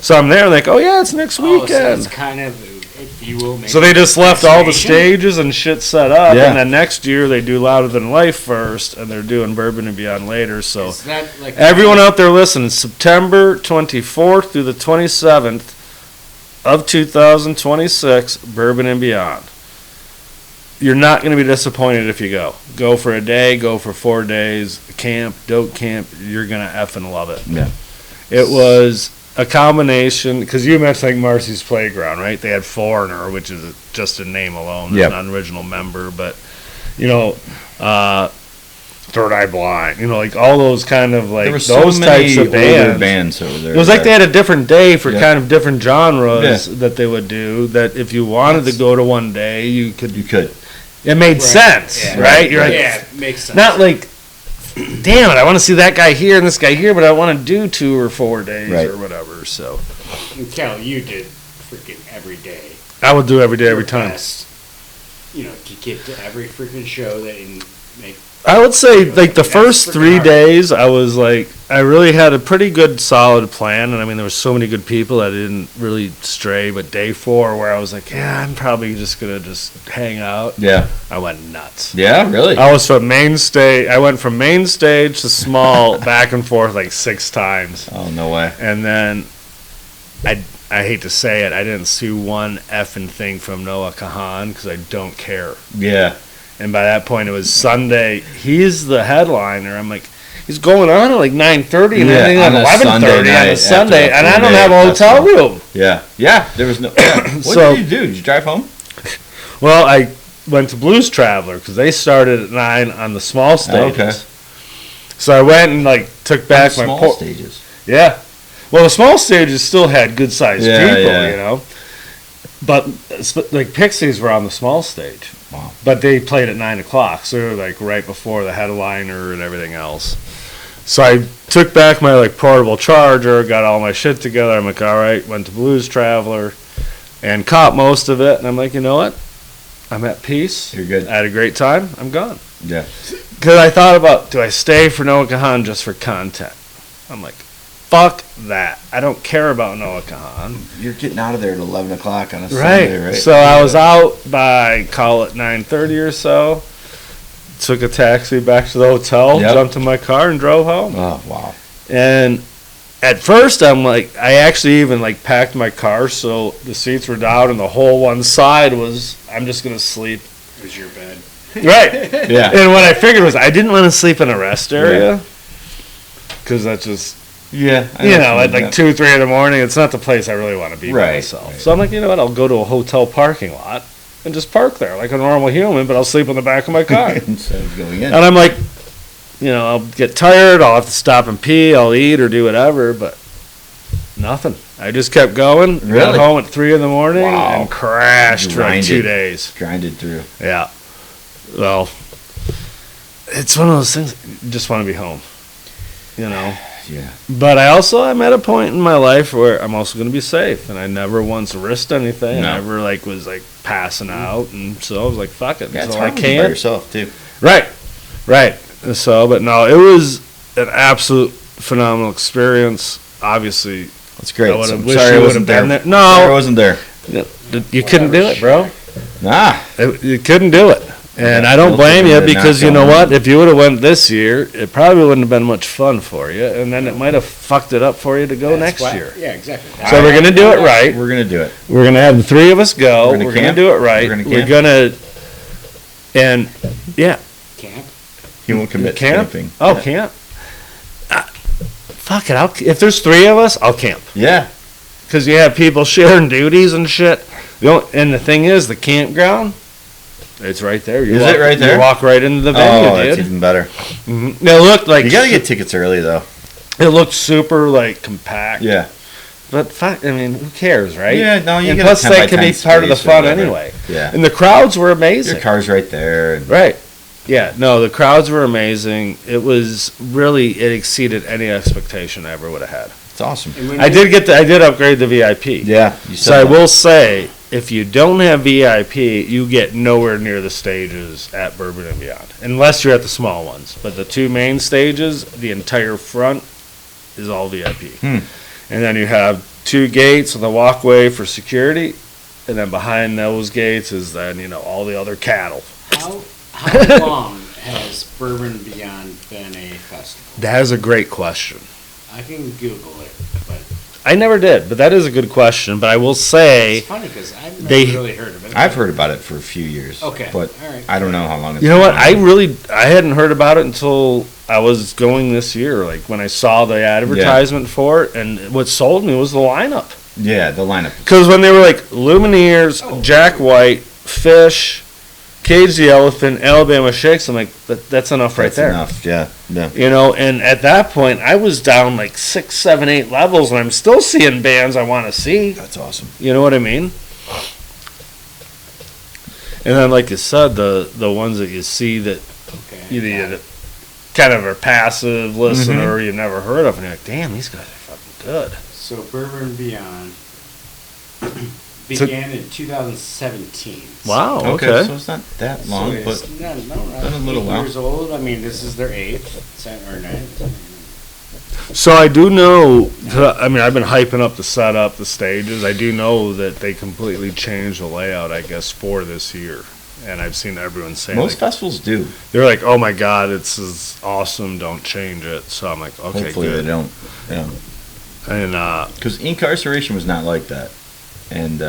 So I'm there like, oh yeah, it's next weekend. So it's kind of, if you will, so they just left all the stages and shit set up, and then next year they do Louder Than Life first, and they're doing Bourbon and Beyond later. So like everyone out there listening, September 24th through the 27th of 2026, Bourbon and Beyond. You're not going to be disappointed if you go. Go for a day, go for 4 days, camp, don't camp. You're going to effing love it. Yeah. It was a combination, because you mentioned like Marcy's Playground, right? They had Foreigner, which is just a name alone, Yep. not an original member, but you know, Third Eye Blind, you know, like all those kind of like There were so those many types of older bands. bands over there. It was like they had a different day for Yeah. kind of different genres that they would do. That if you wanted to go to one day, you could. You could. It made Right. sense, Yeah. right? You're like, Yeah, makes sense. not like, damn it, I want to see that guy here and this guy here, but I want to do 2 or 4 days Right. or whatever. So And Cal, you did freaking every day. I would do every day, every Your time. best, you know, to get to every freaking show that you make. I would say like the That's first freaking 3 hard. days, I was like, I really had a pretty good solid plan, and I mean there were so many good people that I didn't really stray. But day 4, where I was like, yeah, I'm probably just gonna just hang out. Yeah. I went nuts. Yeah, really? I was from main stage. I went from main stage to small, back and forth like 6 times, Oh, no way. and then I hate to say it, I didn't see one effing thing from Noah Kahan because I don't care. Yeah. And by that point, it was Sunday. He's the headliner. I'm like, he's going on at like 9:30 and Yeah, everything on at a 11:30 Sunday on night a Sunday, after a and I don't 4-day have a hotel festival. room. Yeah. Yeah. There was no. Yeah. What So- did you do? Did you drive home? Well, I went to Blues Traveler because they started at 9 on the small stages. okay. So I went and like took back my small stages. Yeah. Well, the small stages still had good sized Yeah, people, yeah. you know. But like Pixies were on the small stage. Wow. But they played at 9 o'clock, so they were like right before the headliner and everything else. So I took back my like portable charger, got all my shit together. I'm like, all right, went to Blues Traveler and caught most of it. And I'm like, you know what? I'm at peace. You're good. I had a great time. I'm gone. Yeah. Because I thought about, do I stay for Noah Kahan just for content? I'm like, fuck that. I don't care about Noah Kahan. You're getting out of there at 11 o'clock on a Sunday, right? So I was out by, call it 9:30 or so. Took a taxi back to the hotel, Yep. jumped in my car, and drove home. Oh, wow. And at first, I'm like, I actually even like packed my car so the seats were down and the whole one side was, I'm just going to sleep. It was your bed. Right. Yeah. And what I figured was I didn't want to sleep in a rest area because that's just, Yeah. you know, at like 2, 3 in the morning, it's not the place I really want to be by Right, myself. right. So I'm like, you know what? I'll go to a hotel parking lot and just park there like a normal human, but I'll sleep in the back of my car. Instead of going in. And I'm like, you know, I'll get tired. I'll have to stop and pee. I'll eat or do whatever, but nothing. I just kept going. Got Really? home at 3 in the morning Wow. and crashed for like 2 Grinded. days. Grinded through. Yeah. Well, it's one of those things. You just want to be home, you know. Yeah. But I'm at a point in my life where I'm also going to be safe, and I never once risked anything. No. I never like was like passing out, and so I was like, "Fuck it." Yeah, it's so hard I when you're by can't. yourself, too. Right. So, but no, it was an absolute phenomenal experience. Obviously, That's great. I would So have I'm wished sorry I you would wasn't have been there. there. Sorry I No, wasn't there. you couldn't do it, bro. Nah. You couldn't do it. And Yeah, I don't Phil blame you did because not you know go. what? If you would have went this year, it probably wouldn't have been much fun for you, and then it might have fucked it up for you to go That's next why- year. Yeah, exactly. So we're gonna do it right. We're going to do it. We're gonna have the 3 of us go. We're gonna We're gonna camp. do it right. We're gonna We're camp. gonna, and yeah, Camp. He won't commit to camp. camping. Oh, camp. Fuck it. If there's 3 of us, I'll camp. Yeah. Because you have people sharing duties and shit. And the thing is, the campground, it's right there. Is it right there? You walk right into the venue, Oh, that's dude. even better. Mhm. It looked like You got to get tickets early, though. it looked super like compact. Yeah. But fuck, I mean, who cares, right? Yeah, no, you and get plus a 10 by that can 10 be part of the space or fun whatever. anyway. Yeah. And the crowds were amazing. Your car's right there. And Right. Yeah, no, the crowds were amazing. It was really, it exceeded any expectation I ever would have had. it's awesome. And when I did upgrade the VIP. Yeah. You said So I that. will say, if you don't have VIP, you get nowhere near the stages at Bourbon and Beyond, unless you're at the small ones. But the 2 main stages, the entire front is all VIP. And then you have 2 gates with a walkway for security, and then behind those gates is then, you know, all the other cattle. how long has Bourbon Beyond been a festival? That is a great question. I can Google it, but I never did, but that is a good question. But I will say, it's funny because I've never they- really heard of it. I've heard about it for a few years. Okay, But all right. I don't know how long it's you know been what? going on. I hadn't heard about it until I was going this year. Like when I saw the advertisement for it, and what sold me was the lineup. Yeah, the lineup. Because when they were like Lumineers, Jack White, Fish, Cage the Elephant, Alabama Shakes, I'm like, that's enough right there. Enough, yeah. You know, and at that point, I was down like 6, 7, 8 levels, and I'm still seeing bands I want to see. That's awesome. You know what I mean? And then, like you said, the ones that you see that you kind of are passive listener, you've never heard of, and you're like, damn, these guys are fucking good. So Bourbon Beyond began in 2017. Wow, Okay, okay. so it's not that long, So but it's not been a little while. years old. I mean, this is their 8th or 9th. So I do know, I mean, I've been hyping up the setup, the stages. I do know that they completely changed the layout, I guess, for this year. And I've seen everyone saying, most like, festivals do. they're like, oh my God, it's awesome, don't change it. So I'm like, okay, Hopefully good. they don't. Yeah. And Because INKcarceration was not like that. And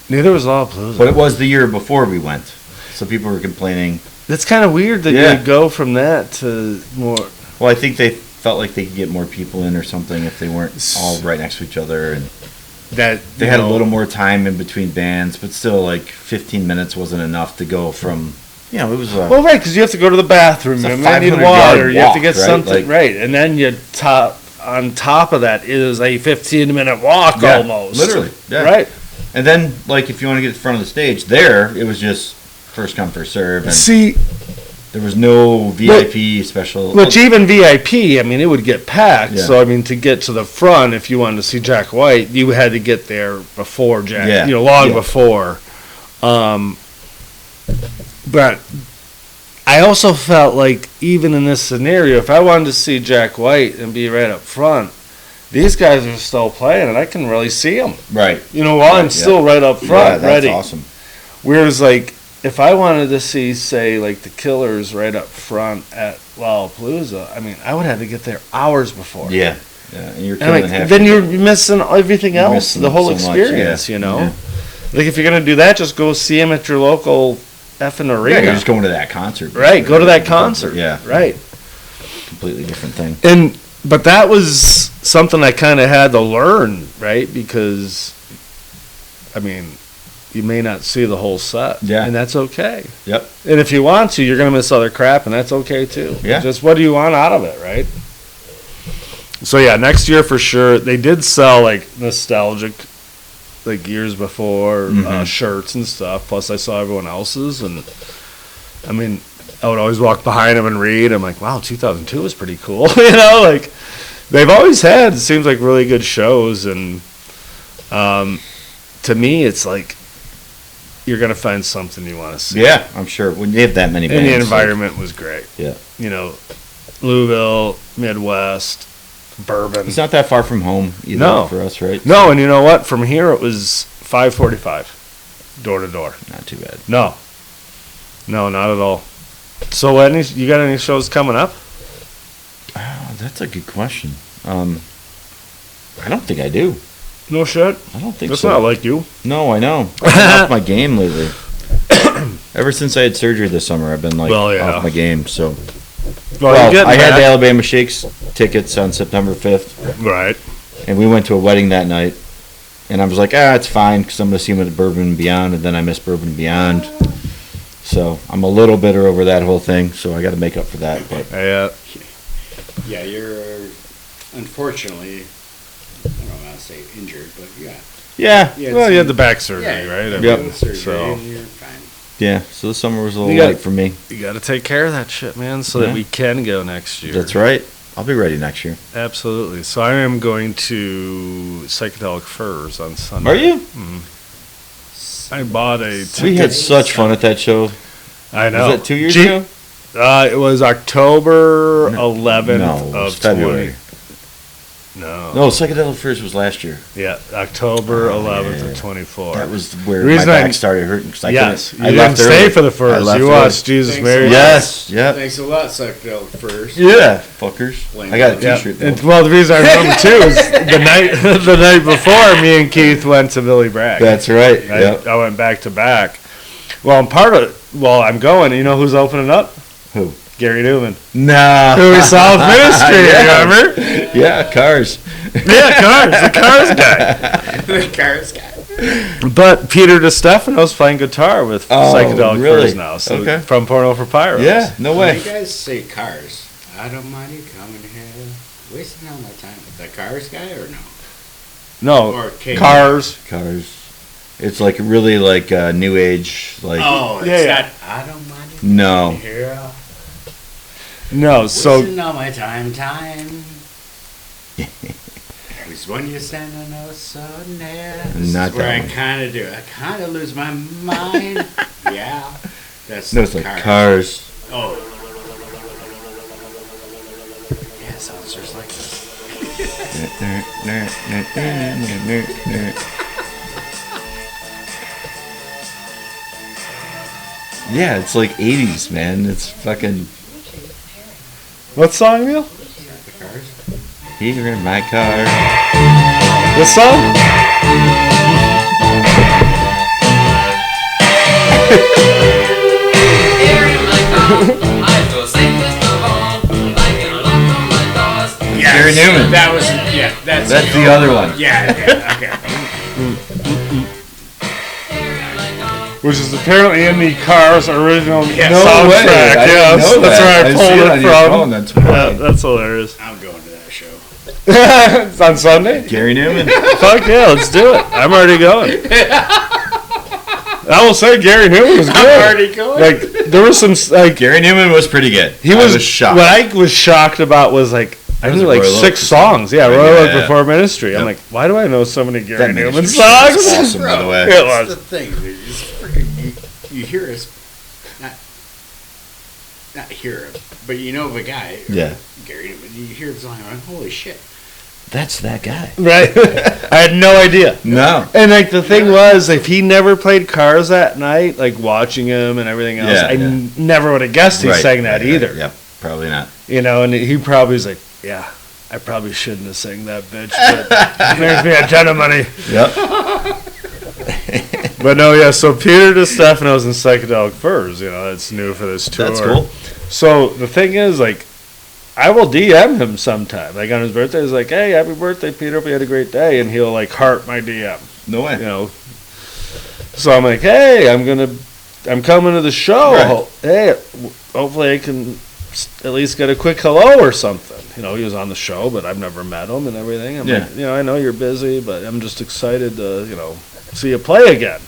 neither was Lollapalooza. but it was the year before we went. So people were complaining. It's kind of weird that Yeah. you go from that to more. Well, I think they felt like they could get more people in or something if they weren't all right next to each other. And That they had a little more time in between bands, but still, like 15 minutes wasn't enough to go from. You know, it was a. Well, right, because you have to go to the bathroom, It's a and then you need 500-yard water. You have to walk, get right? something Like- right, and then on top of that is a 15-minute walk Yeah, almost. literally, yeah. Right. And then, like, if you want to get to the front of the stage, there it was just first come first serve, and See, there was no VIP special. which even VIP, I mean, it would get packed. Yeah. So I mean, to get to the front, if you wanted to see Jack White, you had to get there before Jack. Yeah, Long yeah. before. But I also felt like even in this scenario, if I wanted to see Jack White and be right up front, these guys are still playing, and I can really see them. Right. While I'm Yeah. still right up Yeah, front, that's ready. awesome. Whereas, like, if I wanted to see, say, like, the Killers right up front at Lollapalooza, I mean, I would have to get there hours before. Yeah. Yeah. And you're And killing like, half. then you're missing everything You're else, missing the whole so much, experience, yeah. you know? Yeah. Like, if you're going to do that, just go see him at your local effing Yeah, arena. you're just going to that concert. Right, go to that concert. Yeah. Right. Completely different thing. But that was something I kind of had to learn, right? Because, I mean, you may not see the whole set. Yeah. And that's okay. Yep. And if you want to, you're going to miss other crap, and that's okay too. Yeah. Just what do you want out of it, right? So, yeah, next year for sure. They did sell, like, nostalgic, like, years before, shirts and stuff. Plus, I saw everyone else's. And, I mean, I would always walk behind them and read. I'm like, wow, 2002 was pretty cool. Like, they've always had, it seems like, really good shows. And to me, it's like, you're going to find something you want to see. Yeah, I'm sure. When you have that many bands. And the environment was great. Yeah. Louisville, Midwest, Bourbon. It's not that far from home either No. for us, right? No, and you know what? From here, it was 5:45, door to door. Not too bad. No, not at all. So, you got any shows coming up? Oh, that's a good question. I don't think I do. No shit. I don't think That's so. not like you. No, I know. I've been off my game lately. Ever since I had surgery this summer, I've been off my game. So, Well, I had the Alabama Shakes tickets on September 5th, right. and we went to a wedding that night. And I was like, it's fine because I'm going to see him at Bourbon Beyond, and then I missed Bourbon Beyond. So I'm a little bitter over that whole thing. So I got to make up for that. But Yeah, you're unfortunately, I don't want to say injured, but yeah, Well, you had the back surgery, right? I Yep. mean, surgery, so and you're fine. yeah. So the summer was a You little got- light for me. you got to take care of that shit, man, so that Yeah. we can go next year. That's right. I'll be ready next year. Absolutely. So I am going to Psychedelic Furs on Sunday. Are you? I bought a We ticket. had such fun at that show. I know. Was that 2 years ago? It was October 11th No, it was of February. 20. No. No, Psychedelic First was last year. Yeah, October 11th yeah. of 24. That was where The my reason back I- started hurting. Cause I Yes, couldn't- you I didn't left stay early. for the I first. left You early. watched Jesus Thanks Mary. a lot. Yes, yeah. Thanks a lot, Psychedelic First. Yeah, fuckers. Blame I got a it. Yeah. t-shirt. And, though. well, the reason I remember too is the night before, me and Keith went to Billy Bragg. That's right. Yep. I went back to back. Well, I'm going. You know who's opening up? Who? Gary Newman. No. Who we saw with Ministry, remember? Yeah, Cars. Yeah, Cars. The Cars guy. The Cars guy. But Peter DeStefano's playing guitar with Psychedelic really? Furs now. So Okay. from Porno for Pyros. Yeah, no When way. you guys say Cars, I don't mind you coming here, wasting all my time with the Cars guy, or no? No, Or King. Cars. Cars. It's like really like new age, like Oh, it's Yeah, not. I don't mind you No. coming here, No, so wasting all my time. It's when you're standing oh so near. This Not is where that I one. kind of do. I kind of lose my mind. Yeah, that's no, it's like Cars. Oh, yeah, it sounds just like this. Yeah, it's like 80s, man. It's fucking what song, Neil? The Cars. here in my car. What song? Gary Newman. That was That's the other one. Yeah. Okay. Which is apparently in the Cars original Yeah. No soundtrack. way. I didn't Yes, know that's that. where I I see pulled it it on your from. phone, that's why. That's hilarious. I'm going to that show. It's on Sunday? Gary Newman. Fuck yeah, let's do it. I'm already going. I will say Gary Newman was good. I'm already going. Like there was some like Gary Newman was pretty good. he I was shocked. What I was shocked about was like I Was knew it like Royal 6 Oak or songs. Yeah, something? Royal Oak Yeah. Before Ministry. I'm Yep. like, why do I know so many Gary That Newman Ministry songs? was awesome, by the way. It That's was. the thing. Dude. It's freaking, you hear us, not hear him, but you know of a guy. Yeah. Gary, but you hear his song, like, holy shit. That's that guy. Right. I had no idea. No. And like the thing was, if he never played Cars that night, like watching him and everything else, Yeah, I yeah. never would have guessed he sang that either. Yep, probably not. You know, and he probably was like, yeah, I probably shouldn't have sang that bitch, but it makes me a ton of money. Yep. But no, yeah, so Peter DeStefano's in Psychedelic Furs, you know, that's new for this tour. That's cool. So the thing is, like, I will DM him sometime. Like on his birthday, he's like, hey, happy birthday, Peter, hope you had a great day. And he'll like heart my DM, No way. you know. So I'm like, hey, I'm coming to the show. Right. Hey, hopefully I can at least get a quick hello or something. You know, he was on the show, but I've never met him and everything. I'm Yeah. like, you know, I know you're busy, but I'm just excited to, you know, see you play again.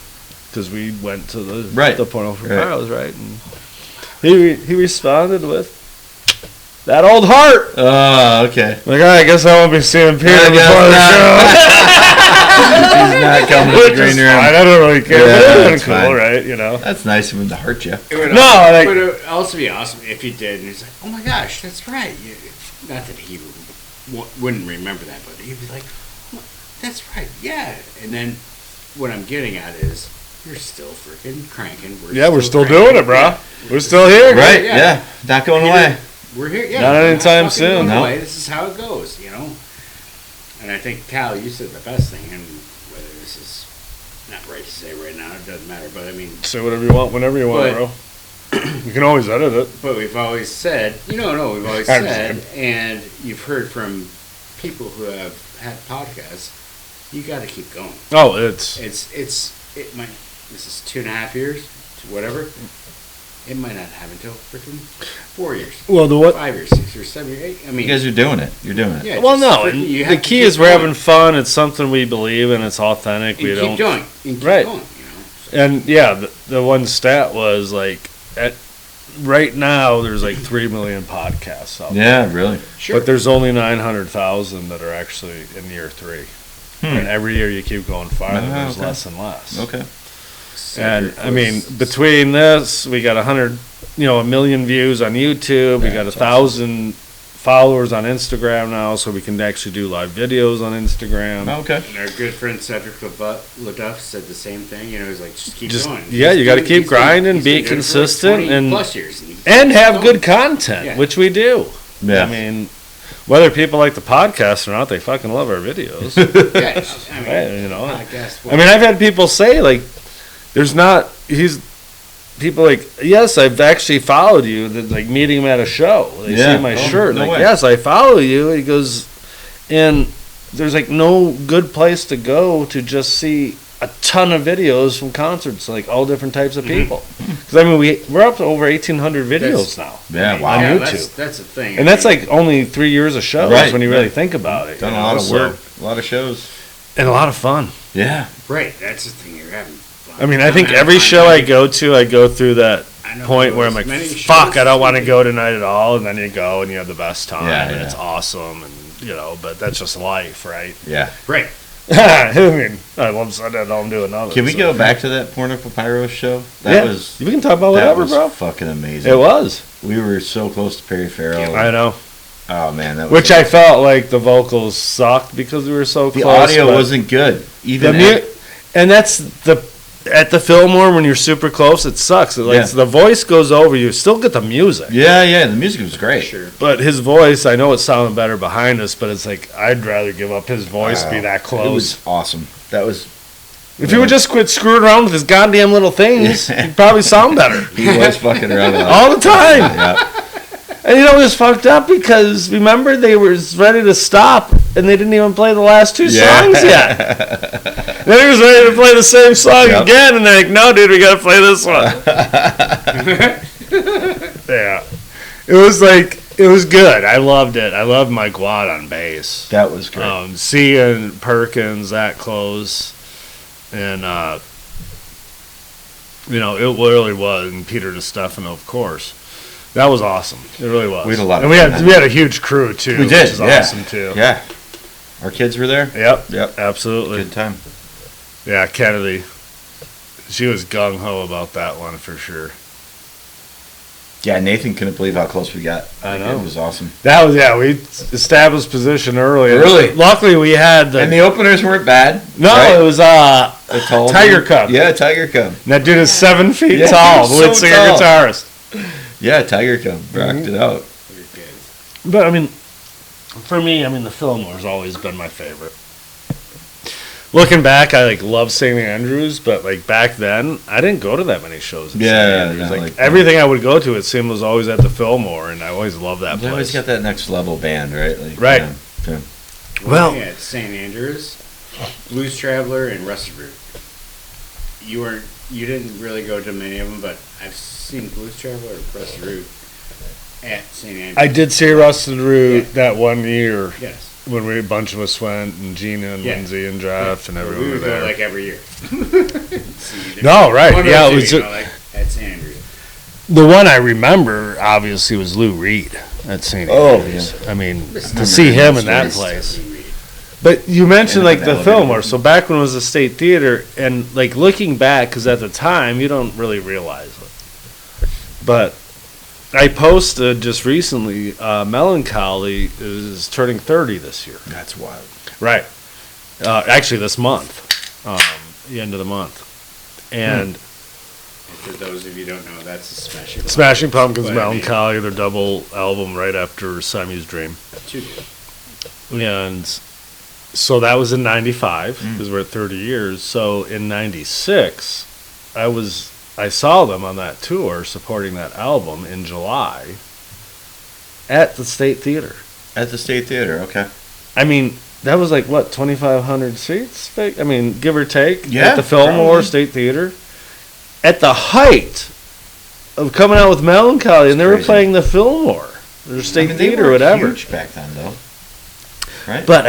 Because we went to the Porno for Right. Pyros, right? And he responded with, that old heart. Oh, okay. Like, all right, I guess I won't be seeing Peter I guess before the show. He's not coming to the Which is green room. fine. I don't really care. Yeah, but it would have been that's cool, fine. right? You know? That's nice of him to hurt you. It would No, also, like- but it would also be awesome if he did, and he's like, oh my gosh, that's right. Not that he wouldn't remember that, but he'd be like, oh, that's right, yeah. And then what I'm getting at is, you're still freaking cranking. We're still cranking. doing it, bro. Yeah. We're still here. Right, Yeah. yeah. Not going away. We're here, yeah. Not we're anytime fucking soon, going no. away. This is how it goes, you know? And I think, Cal, you said the best thing, and whether this is not right to say right now, it doesn't matter, but I mean, Say whatever you want, whenever you want, But- bro. You can always edit it. but we've always said, we've always I'm just said, and you've heard from people who have had podcasts, you got to keep going. Oh, it's It might, this is 2.5 years, whatever. It might not happen until freaking 4 years, well. The what? 5 years, 6 years, 7 years, 8. I mean, You guys are doing it. You're doing it. yeah, Well, just no. freaking- And you the have to key keep is we're going. having fun. It's something we believe in. It's authentic. We You don't. keep going. You keep Right. going, And yeah, the one stat was like, right now there's like 3 million podcasts out there. Yeah, really. Sure. But there's only 900,000 that are actually in year 3. And every year you keep going farther, Ah, there's okay. less and less. Okay. And I mean, between this, we got 1 million views on YouTube. We Yeah, got that's 1,000 followers on Instagram now, so we can actually do live videos on Instagram. Okay. And our good friend Cedric LaDuff said the same thing. He's like, just keep Just- going. yeah, He's you gotta been- keep he's been- grinding, he's be been doing it for like consistent, 20 and- plus years. And have keeps good going. content, Yeah. which we do. Yeah. I mean, whether people like the podcast or not, they fucking love our videos. Yeah, Right, you know. podcast, I mean, I've had people say, like, people like, yes, I've actually followed you. They're, like, meeting him at a show. They see my shirt. No like, way. yes, I follow you. He goes, and there's like no good place to go to just see a ton of videos from concerts, like all different types of people. Because I mean, we're up to over 1,800 videos now. Yeah, wow. On Yeah, YouTube. that's the thing. And that's like only 3 years of shows when you really think about it. Done you a lot know, of work, a lot of shows. and a lot of fun. Yeah. right. That's the thing. You're having fun. I mean, I think every show I go to, I go through that I know point where I'm like, many fuck, shows I don't want to you go tonight at all. And then you go and you have the best time. Yeah, and yeah. it's awesome. And, you know, but that's just life, right? Yeah. Right. I mean, I love Sunday, I don't do another. Can we so. go back to that Porno Papyrus show? Yeah, we can talk about that whatever, was bro. fucking amazing. It was. We were so close to Perry Farrell. I know. Oh man, that was Which I felt like the vocals sucked because we were so the close. audio but wasn't good. Even and that's at the Fillmore when you're super close, it sucks. The voice goes over, you still get the music. yeah, the music was great. Sure. But his voice, I know it sounded better behind us, but it's like I'd rather give up his voice be that It close. was awesome. That was. If he would just quit screwing around with his goddamn little things, he'd probably sound better. He was fucking around a lot. All the time. Yeah. And you know, it was fucked up because remember they were ready to stop and they didn't even play the last two songs yet. Then he was ready to play the same song again, and they're like, "No, dude, we gotta play this one." Yeah, it was good. I loved it. I loved Mike Watt on bass. That was great. Seeing Perkins that close, and you know, it really was, and Peter DiStefano, of course. That was awesome. It really was. We had a lot of and fun. we had a huge crew too. We did, which is yeah. awesome too. Yeah. Our kids were there. Yep. Absolutely. Good time. Yeah, Kennedy. She was gung ho about that one for sure. Yeah, Nathan couldn't believe how close we got. I know. It was awesome. That was we established position early. Early. Luckily, we had And the openers weren't bad. no. right? It was The tall Tiger dude. Cub. Yeah, Tiger Cub. And that dude is 7 feet Yeah, tall. he was The lead so singer tall. guitarist. Yeah, Tiger Cub rocked it out. You're good. But I mean, for me, the Fillmore's always been my favorite. Looking back, I love St. Andrews, but back then, I didn't go to that many shows at St. Andrews. not like everything I would go to, it seemed was always at the Fillmore, and I always loved that They always place. got that next level band, right? Right. Yeah. Well- yeah, St. Andrews, Blues Traveler, and Rusted Root. You didn't really go to many of them, but I've seen Blues Traveler and Rusted Root at St. Andrews. I did see Rusted Root that one year Yes. when a bunch of us went, and Gina and Yeah. Lindsay and Jeff and But everyone we were would go there. every year. No, right. One or Yeah, it two, was at St. Andrews. the one I remember. Obviously, was Lou Reed at St. Oh, Andrews. yeah. I mean, to see him in that place. But you mentioned And the an Fillmore. elevator. So back when it was the State Theater, and looking back, because at the time you don't really realize it. But I posted just recently, Melancholy is turning 30 this year. That's wild. Right. Actually, this month, the end of the month, and. For those of you who don't know, that's a Smashing Pumpkins But, Melancholy, their double album right after Siamese Dream. Two. And so that was in 95, because we're at 30 years. So in 96, I saw them on that tour supporting that album in July at the State Theater. At the State Theater, okay. I mean, that was 2,500 seats? Give or take, Yeah, at the Fillmore probably. State Theater. At the height of coming out with Melancholy, and they were crazy. playing the Fillmore, or State they Theater, were whatever. huge back then, though. Right? But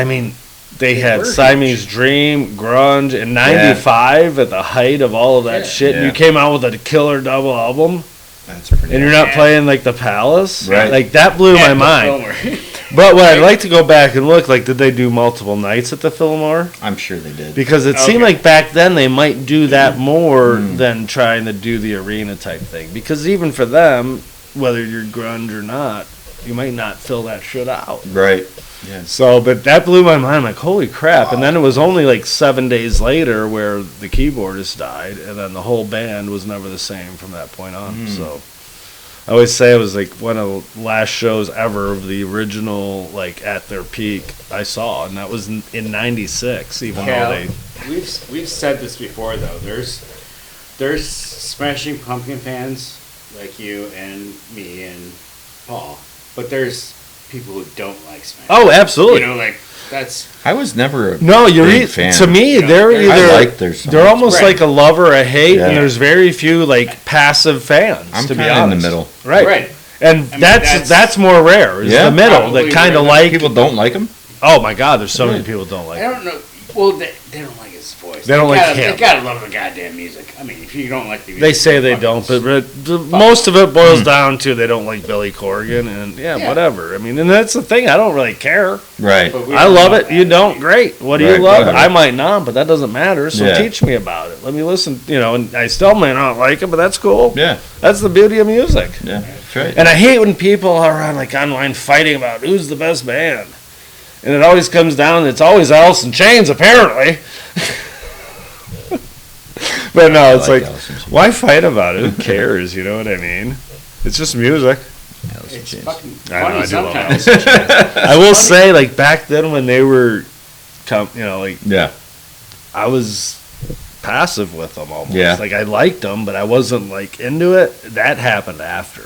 they had were Siamese Dream, grunge, and 95 at the height of all of that Yeah. shit. And you Yeah. came out with a killer double album, That's pretty and you're not Yeah. playing the Palace. Right. That blew my At the mind. Fillmore. But what I'd like to go back and look, did they do multiple nights at the Fillmore? I'm sure they did. Because it seemed Okay. like back then they might do that more Mm. than trying to do the arena type thing. Because even for them, whether you're grunge or not, you might not fill that shit out. Right. Yes. So, but that blew my mind. I'm like, holy crap. And then it was only 7 days later where the keyboardist died, and then the whole band was never the same from that point on. So I always say it was one of the last shows ever of the original, at their peak I saw, and that was in 96, even Cal, though they... we've said this before though. There's there's Smashing Pumpkin fans like you and me and Paul, but there's people who don't like Smashing. Oh, absolutely. You know, like that's. I was never a No, big fan. to me, they're I either like their songs. they're almost Right. like a love or a hate, Yeah. and there's very few like passive fans. I'm to be kind of honest, in the middle. right? Right. And I mean, that's more rare. Is Yeah. the middle Probably that kind of rare. like. People don't like them. Oh my God, there's so many Yeah. people don't like. I don't know. Well, they don't like his voice. They don't like gotta, him. They gotta love the goddamn music. I mean, if you don't like the music, They say they fuck don't, this. but most of it boils down to they don't like Billy Corgan, and yeah, Yeah. whatever. I mean, and that's the thing. I don't really care. Right. But we I don't love know it. that. You don't. Great. What do Right, you love? whatever. I might not, but that doesn't matter. So Yeah. teach me about it. Let me listen. You know, and I still may not like it, but that's cool. Yeah. That's the beauty of music. Yeah. That's right. And I hate when people are on like online fighting about who's the best band. And it always comes down, it's always Alice in Chains, apparently. But no, it's like like, Alice in Chains. why fight about it? Who cares? You know what I mean? It's just music. Alice in It's Chains. fucking I know, funny I do love sometimes. I will say, like, back then when they were, you know, like, Yeah. I was passive with them almost. Yeah. Like, I liked them, but I wasn't, like, into it. That happened after.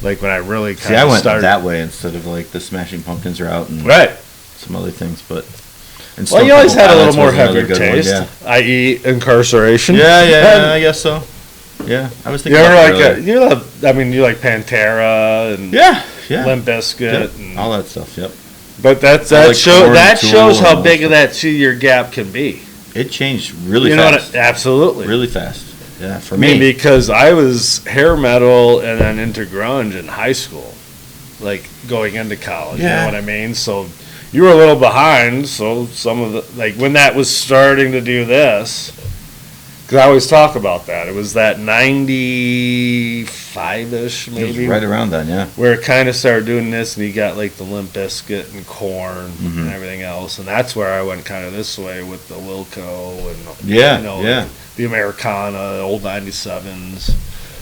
Like, when I really See, kind I of went started. that way instead of like the Smashing Pumpkins are out and Right. some other things, but. And Well, Stone you always Temple had a little Pilots more was another heavier good one, taste, i.e., INKcarceration. Yeah, And I guess so. Yeah, I was You thinking. ever about like? that earlier. You love? I mean, you like Pantera and Yeah, yeah. Limp Bizkit, Yep, and, all that stuff. Yep. but that's I that like show Korn, that Tool, shows how and big all of that 2 year gap can be. It changed really You know fast. what? Absolutely. Really fast. Yeah, for I mean, me. because I was hair metal and then into grunge in high school, like going into college. You Yeah. know what I mean? So you were a little behind. So some of the like when that was starting to do this, because I always talk about that. It was that 95-ish It was maybe. right around then. Yeah. Where it kind of started doing this, and you got like the Limp Bizkit and Korn Mhm. and everything else, and that's where I went kind of this way with the Wilco and Yeah, you know, yeah. the Americana, old 97s,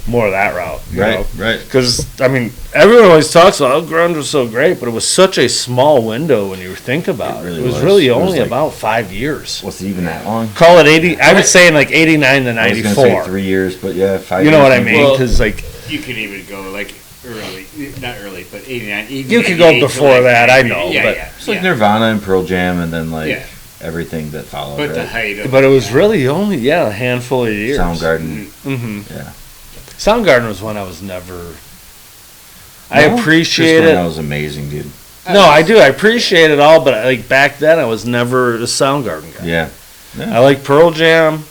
more of that route, Right. Right. Because I mean, everyone always talks about how grunge was so great, but it was such a small window when you think about it. really It was was. really It was only like- about 5 years. Was it even that long? Call it 80. I would say in like 89 to I was gonna 94. say 3 years, but yeah, 5. You know what I years. mean? Well, Because like. You could even go like early, not early, but 89. even You could go 88 to, before like, that, I 90. know, Yeah, but- yeah, It's like yeah. Nirvana and Pearl Jam, and then like Yeah. everything that followed. But the right? height of But it was really only a handful of years. Soundgarden. Mm-hmm. Yeah. Soundgarden was one I was never. I No? appreciate Chris it. Cornell was amazing, dude. No, I do. I appreciate it all, but like back then, I was never a Soundgarden guy. Yeah. I liked Pearl Jam.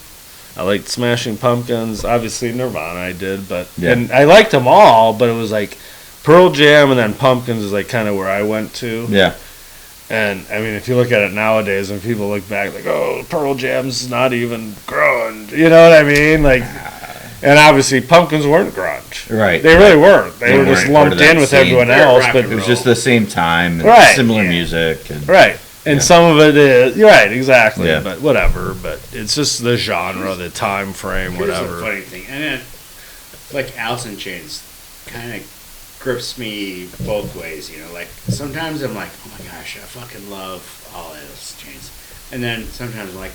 I liked Smashing Pumpkins. Obviously, Nirvana I did, but Yeah. and I liked them all. But it was like Pearl Jam and then Pumpkins is like kind of where I went to. Yeah. And I mean, if you look at it nowadays, when people look back, like, oh, Pearl Jam's not even grunge. You know what I mean? Like, and obviously, Pumpkins weren't grunge. Right. They really weren't. They They were just weren't part lumped of that in with scene. everyone They're else. rock But and It was roll. just the same time, and Right. similar Yeah. music, and right, and Yeah. some of it is you're right, exactly. Yeah. But whatever. But it's just the genre, the time frame, Here's whatever. a funny thing, and then like Alice in Chains, kind of grips me both ways. You know, like sometimes I'm like, oh my gosh, I fucking love all Alice in Chains, and then sometimes I'm like,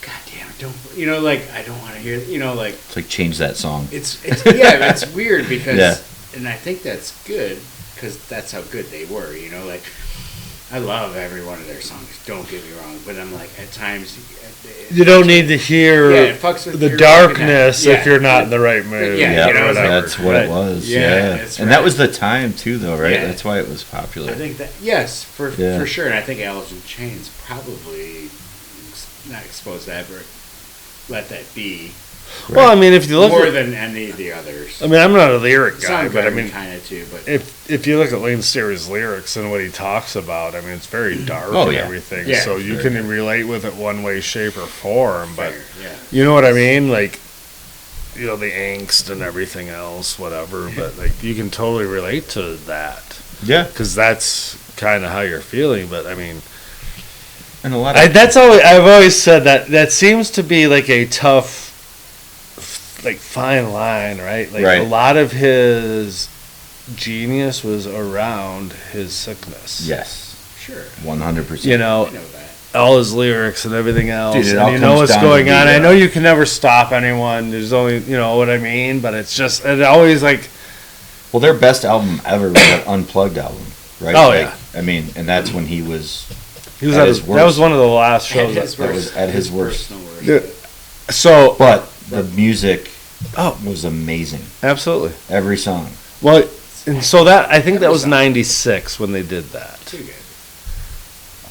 God damn it, don't you know? Like I don't want to hear. You know, like it's like change that song. it's yeah, it's weird because, Yeah. and I think that's good because that's how good they were. You know, like. I love every one of their songs. Don't get me wrong, but I'm like at times You don't need to hear Yeah, it fucks with the your darkness fucking- if you're not in the right mood. Yeah, Yeah, you know, whatever. that's what Right. it was. Yeah, Yeah, that's and right. that was the time too, though, right? Yeah. That's why it was popular. I think that yes, Yeah. for sure, and I think Alice in Chains probably not exposed to ever let that be Well, I mean, if you look more at, than any of the others. I mean, I'm not a lyric guy, but I Soundgarden mean, kind of too, but if you look at Lane Steri's lyrics and what he talks about, I mean, it's very dark Oh, and yeah. everything. Yeah, so you very can dark. relate with it one way, shape, or form. But fair, yeah. you know what I mean? Like, you know, the angst and everything else, whatever. But like, you can totally relate to that Yeah, because that's kind of how you're feeling. But I mean, and a lot of that's always I've always said that seems to be like a tough, like fine line, right? Like Right. a lot of his genius was around his sickness. yes, Sure. 100%. You know, I know that. all his lyrics and everything else, Dude, it all and you know comes what's down to going the, on. I know you can never stop anyone. There's only, you know what I mean, but it's just, it always like, Well, their best album ever was that Unplugged album, right? Oh, Like, yeah. I mean, and that's when he was he was at at his that worst. was one of the last shows. That was at his worst. personal worst. Yeah. So, But the music oh, was amazing. absolutely. Every song. Well, and so that, I think that was 96 when they did that. Too good.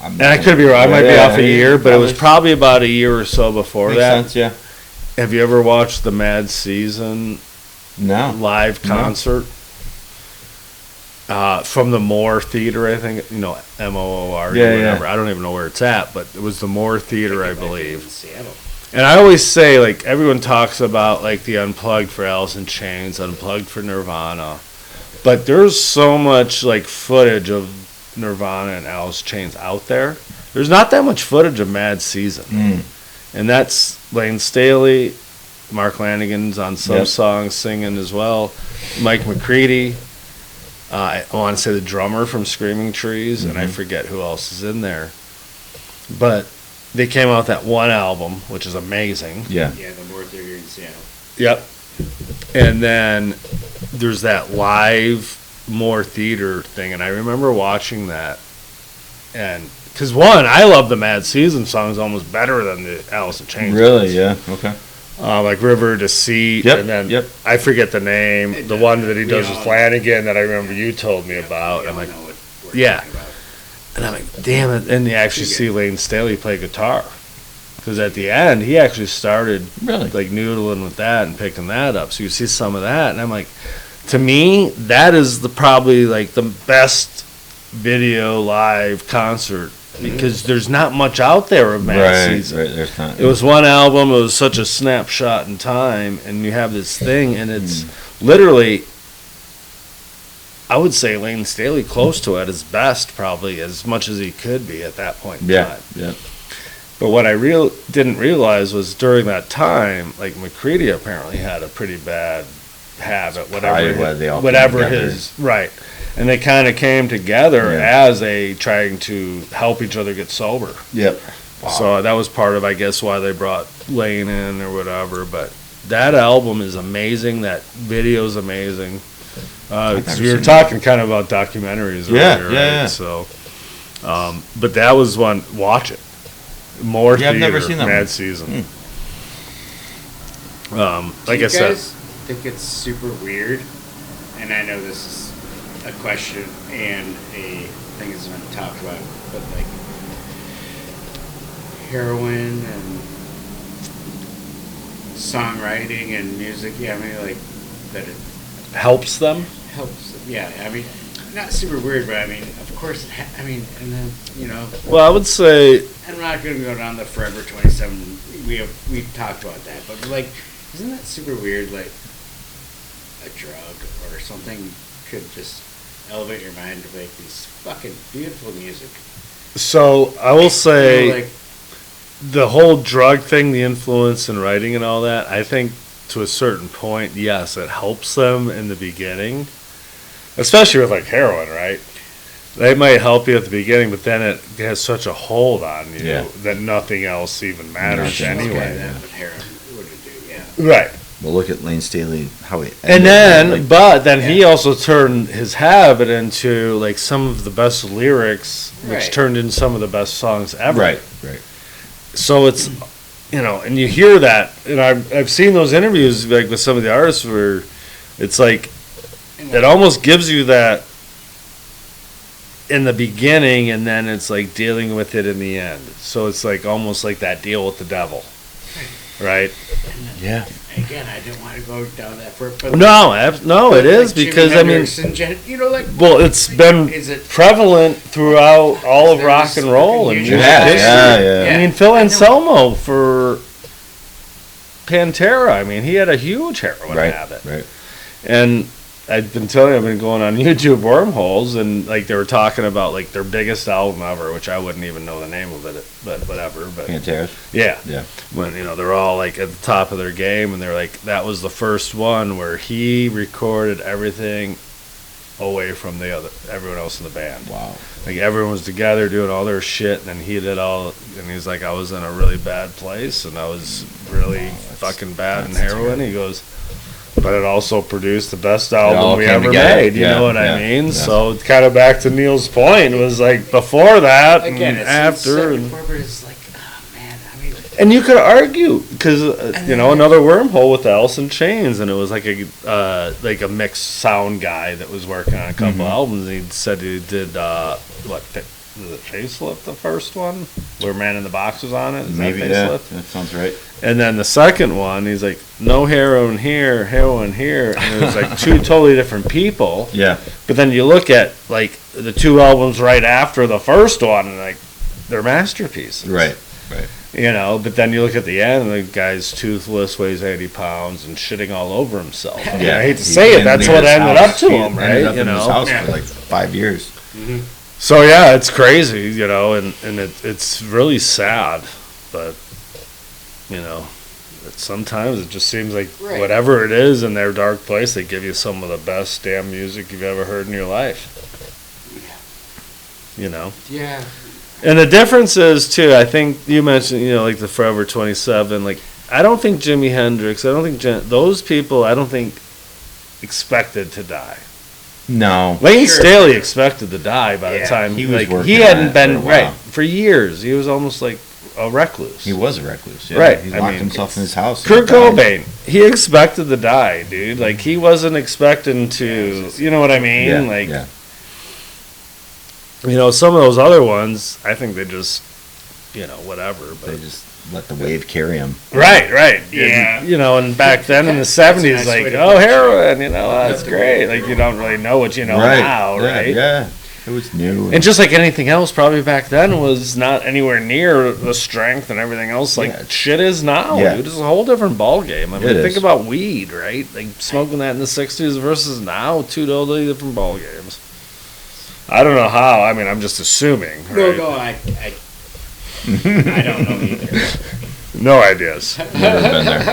I'm- And I could be wrong. I might be Yeah, off a year, but it was probably about a year or so before Makes that. sense, yeah. Have you ever watched the Mad Season No. live No. concert? From the Moore Theater, I think, you know, MOOR, Yeah, whatever. yeah. I don't even know where it's at, but it was the Moore Theater, I Back in believe. Seattle. And I always say, like, everyone talks about, like, the Unplugged for Alice in Chains, Unplugged for Nirvana. But there's so much, like, footage of Nirvana and Alice in Chains out there. There's not that much footage of Mad Season. Mm. And that's Lane Staley, Mark Lanigan's on some Yep. songs singing as well, Mike McCready. I want to say the drummer from Screaming Trees, and I forget who else is in there. But they came out with that one album, which is amazing. Yeah. Yeah, the Moore Theater in Seattle. Yep. And then there's that live Moore Theater thing, and I remember watching that. And because one, I love the Mad Season songs almost better than the Alice in Chains. Really? Yeah. Okay. Like River to Sea, Yep, and then yep. I forget the name, the one that he does We with all- Flanagan that I remember you told me about. We I'm all like, know what we're yeah. talking about. and I'm like, damn it! And you actually Too see Lane Staley play guitar, because at the end he actually started Really? like noodling with that and picking that up. So you see some of that, and I'm like, to me, that is the probably like the best video live concert, because there's not much out there of Mad Right. Season. Right. There's not. It was one album. It was such a snapshot in time, and you have this thing, and it's literally, I would say, Lane Staley close to at his best, probably as much as he could be at that point in Yeah. time. Yeah. But what I didn't realize was during that time, like McCready apparently had a pretty bad habit, Probably why they all came whatever together. his right, and they kind of came together Yeah. as a trying to help each other get sober. Yep. So that was part of, I guess, why they brought Lane in or whatever. But that album is amazing. That video's amazing. never 'Cause we were seen talking kind of about documentaries Yeah, earlier, yeah, right? yeah. So, but that was one. Watch it. More Yeah, I've Theater, never seen that Mad one. Season. Do Like you I said, guys think it's super weird? And I know this is a question and a thing that's been talked about, but like heroin and songwriting and music. Yeah, I mean, like that it helps them. helps. Yeah, I mean, not super weird, but I mean, of course, I mean, and then you know, Well, I would say I'm not going to go down the Forever 27. We've talked about that, but like, isn't that super weird? Like, a drug or something could just elevate your mind to make these fucking beautiful music. so. I will say You know, like, the whole drug thing, the influence in writing and all that. I think to a certain point, yes, it helps them in the beginning, especially with like heroin, right? They might help you at the beginning, but then it has such a hold on you Yeah. that nothing else even matters Nothing else anyway. okay, then with heroin, what did it do? Yeah. Right. Well, look at Lane Staley. How he. And ended, then, like, but then he also turned his habit into like some of the best lyrics, which Right. turned into some of the best songs ever. right. Right. So it's, you know, and you hear that, and I've seen those interviews like with some of the artists where it's like it almost gives you that in the beginning, and then it's like dealing with it in the end. So it's like almost like that deal with the devil, right? Yeah. Again, I didn't want to go down that for. But No, it is like Jimi because I mean, Hendrix and you know, like, well, it's been is it? prevalent throughout all of There's rock and roll and fucking music Yeah, history. yeah. I mean, Phil Anselmo for Pantera. I mean, he had a huge heroin Right. habit, Right. and I've been telling you, I've been going on YouTube wormholes, and like they were talking about like their biggest album ever, which I wouldn't even know the name of it, but whatever. But Pantera. yeah, Yeah. when you know they're all like at the top of their game, and they're like that was the first one where he recorded everything away from everyone else in the band. Wow. Like everyone was together doing all their shit, and then he did all. And he's like, I was in a really bad place, and I was really fucking bad in heroin. He goes, but it also produced the best album we ever made. You know what I mean? Yeah. So kind of back to Neil's point, was like before that again, and after. And it's like, oh man, I mean. And you could argue because another Wormhole with Alice in Chains, and it was like a mixed sound guy that was working on a couple albums. And he said he did was it Facelift, the first one where Man in the Box was on it? Is Maybe that Facelift? That sounds right. And then the second one, he's like, no heroin here, heroin here, and it was like two totally different people. Yeah. But then you look at like the two albums right after the first one, and like they're masterpieces. Right. But then you look at the end, and the guy's toothless, weighs 80 pounds, and shitting all over himself. I mean, I hate to say it, that's what ended up to him, right? Ended up in his house for like 5 years. Mm-hmm. So yeah, it's crazy, and it's really sad, but sometimes it just seems like whatever it is in their dark place, they give you some of the best damn music you've ever heard in your life. Yeah. And the difference is too, I think you mentioned, like the Forever 27, like I don't think Jimi Hendrix, those people, I don't think expected to die. No. Lane Staley expected to die by the time he was working. He hadn't been for years. He was almost like a recluse. He was a recluse. Yeah. Right. He locked himself in his house. Kurt Cobain, he expected to die, dude. Like he wasn't expecting to. You know what I mean? Yeah. Some of those other ones, I think they just, whatever. But they just let the wave carry them. Right. Yeah. And back then in the 70s, like, heroin, that's great. Like, you don't really know what you know now, right? Yeah. It was new. And just like anything else, probably back then was not anywhere near the strength and everything else like shit is now. Yeah. Dude, it's a whole different ballgame. I mean, think is. about weed, right? Like smoking that in the 60s versus now, two totally different ballgames. I don't know how. I mean, I'm just assuming. Right? No, I don't know either. No ideas. Never been there.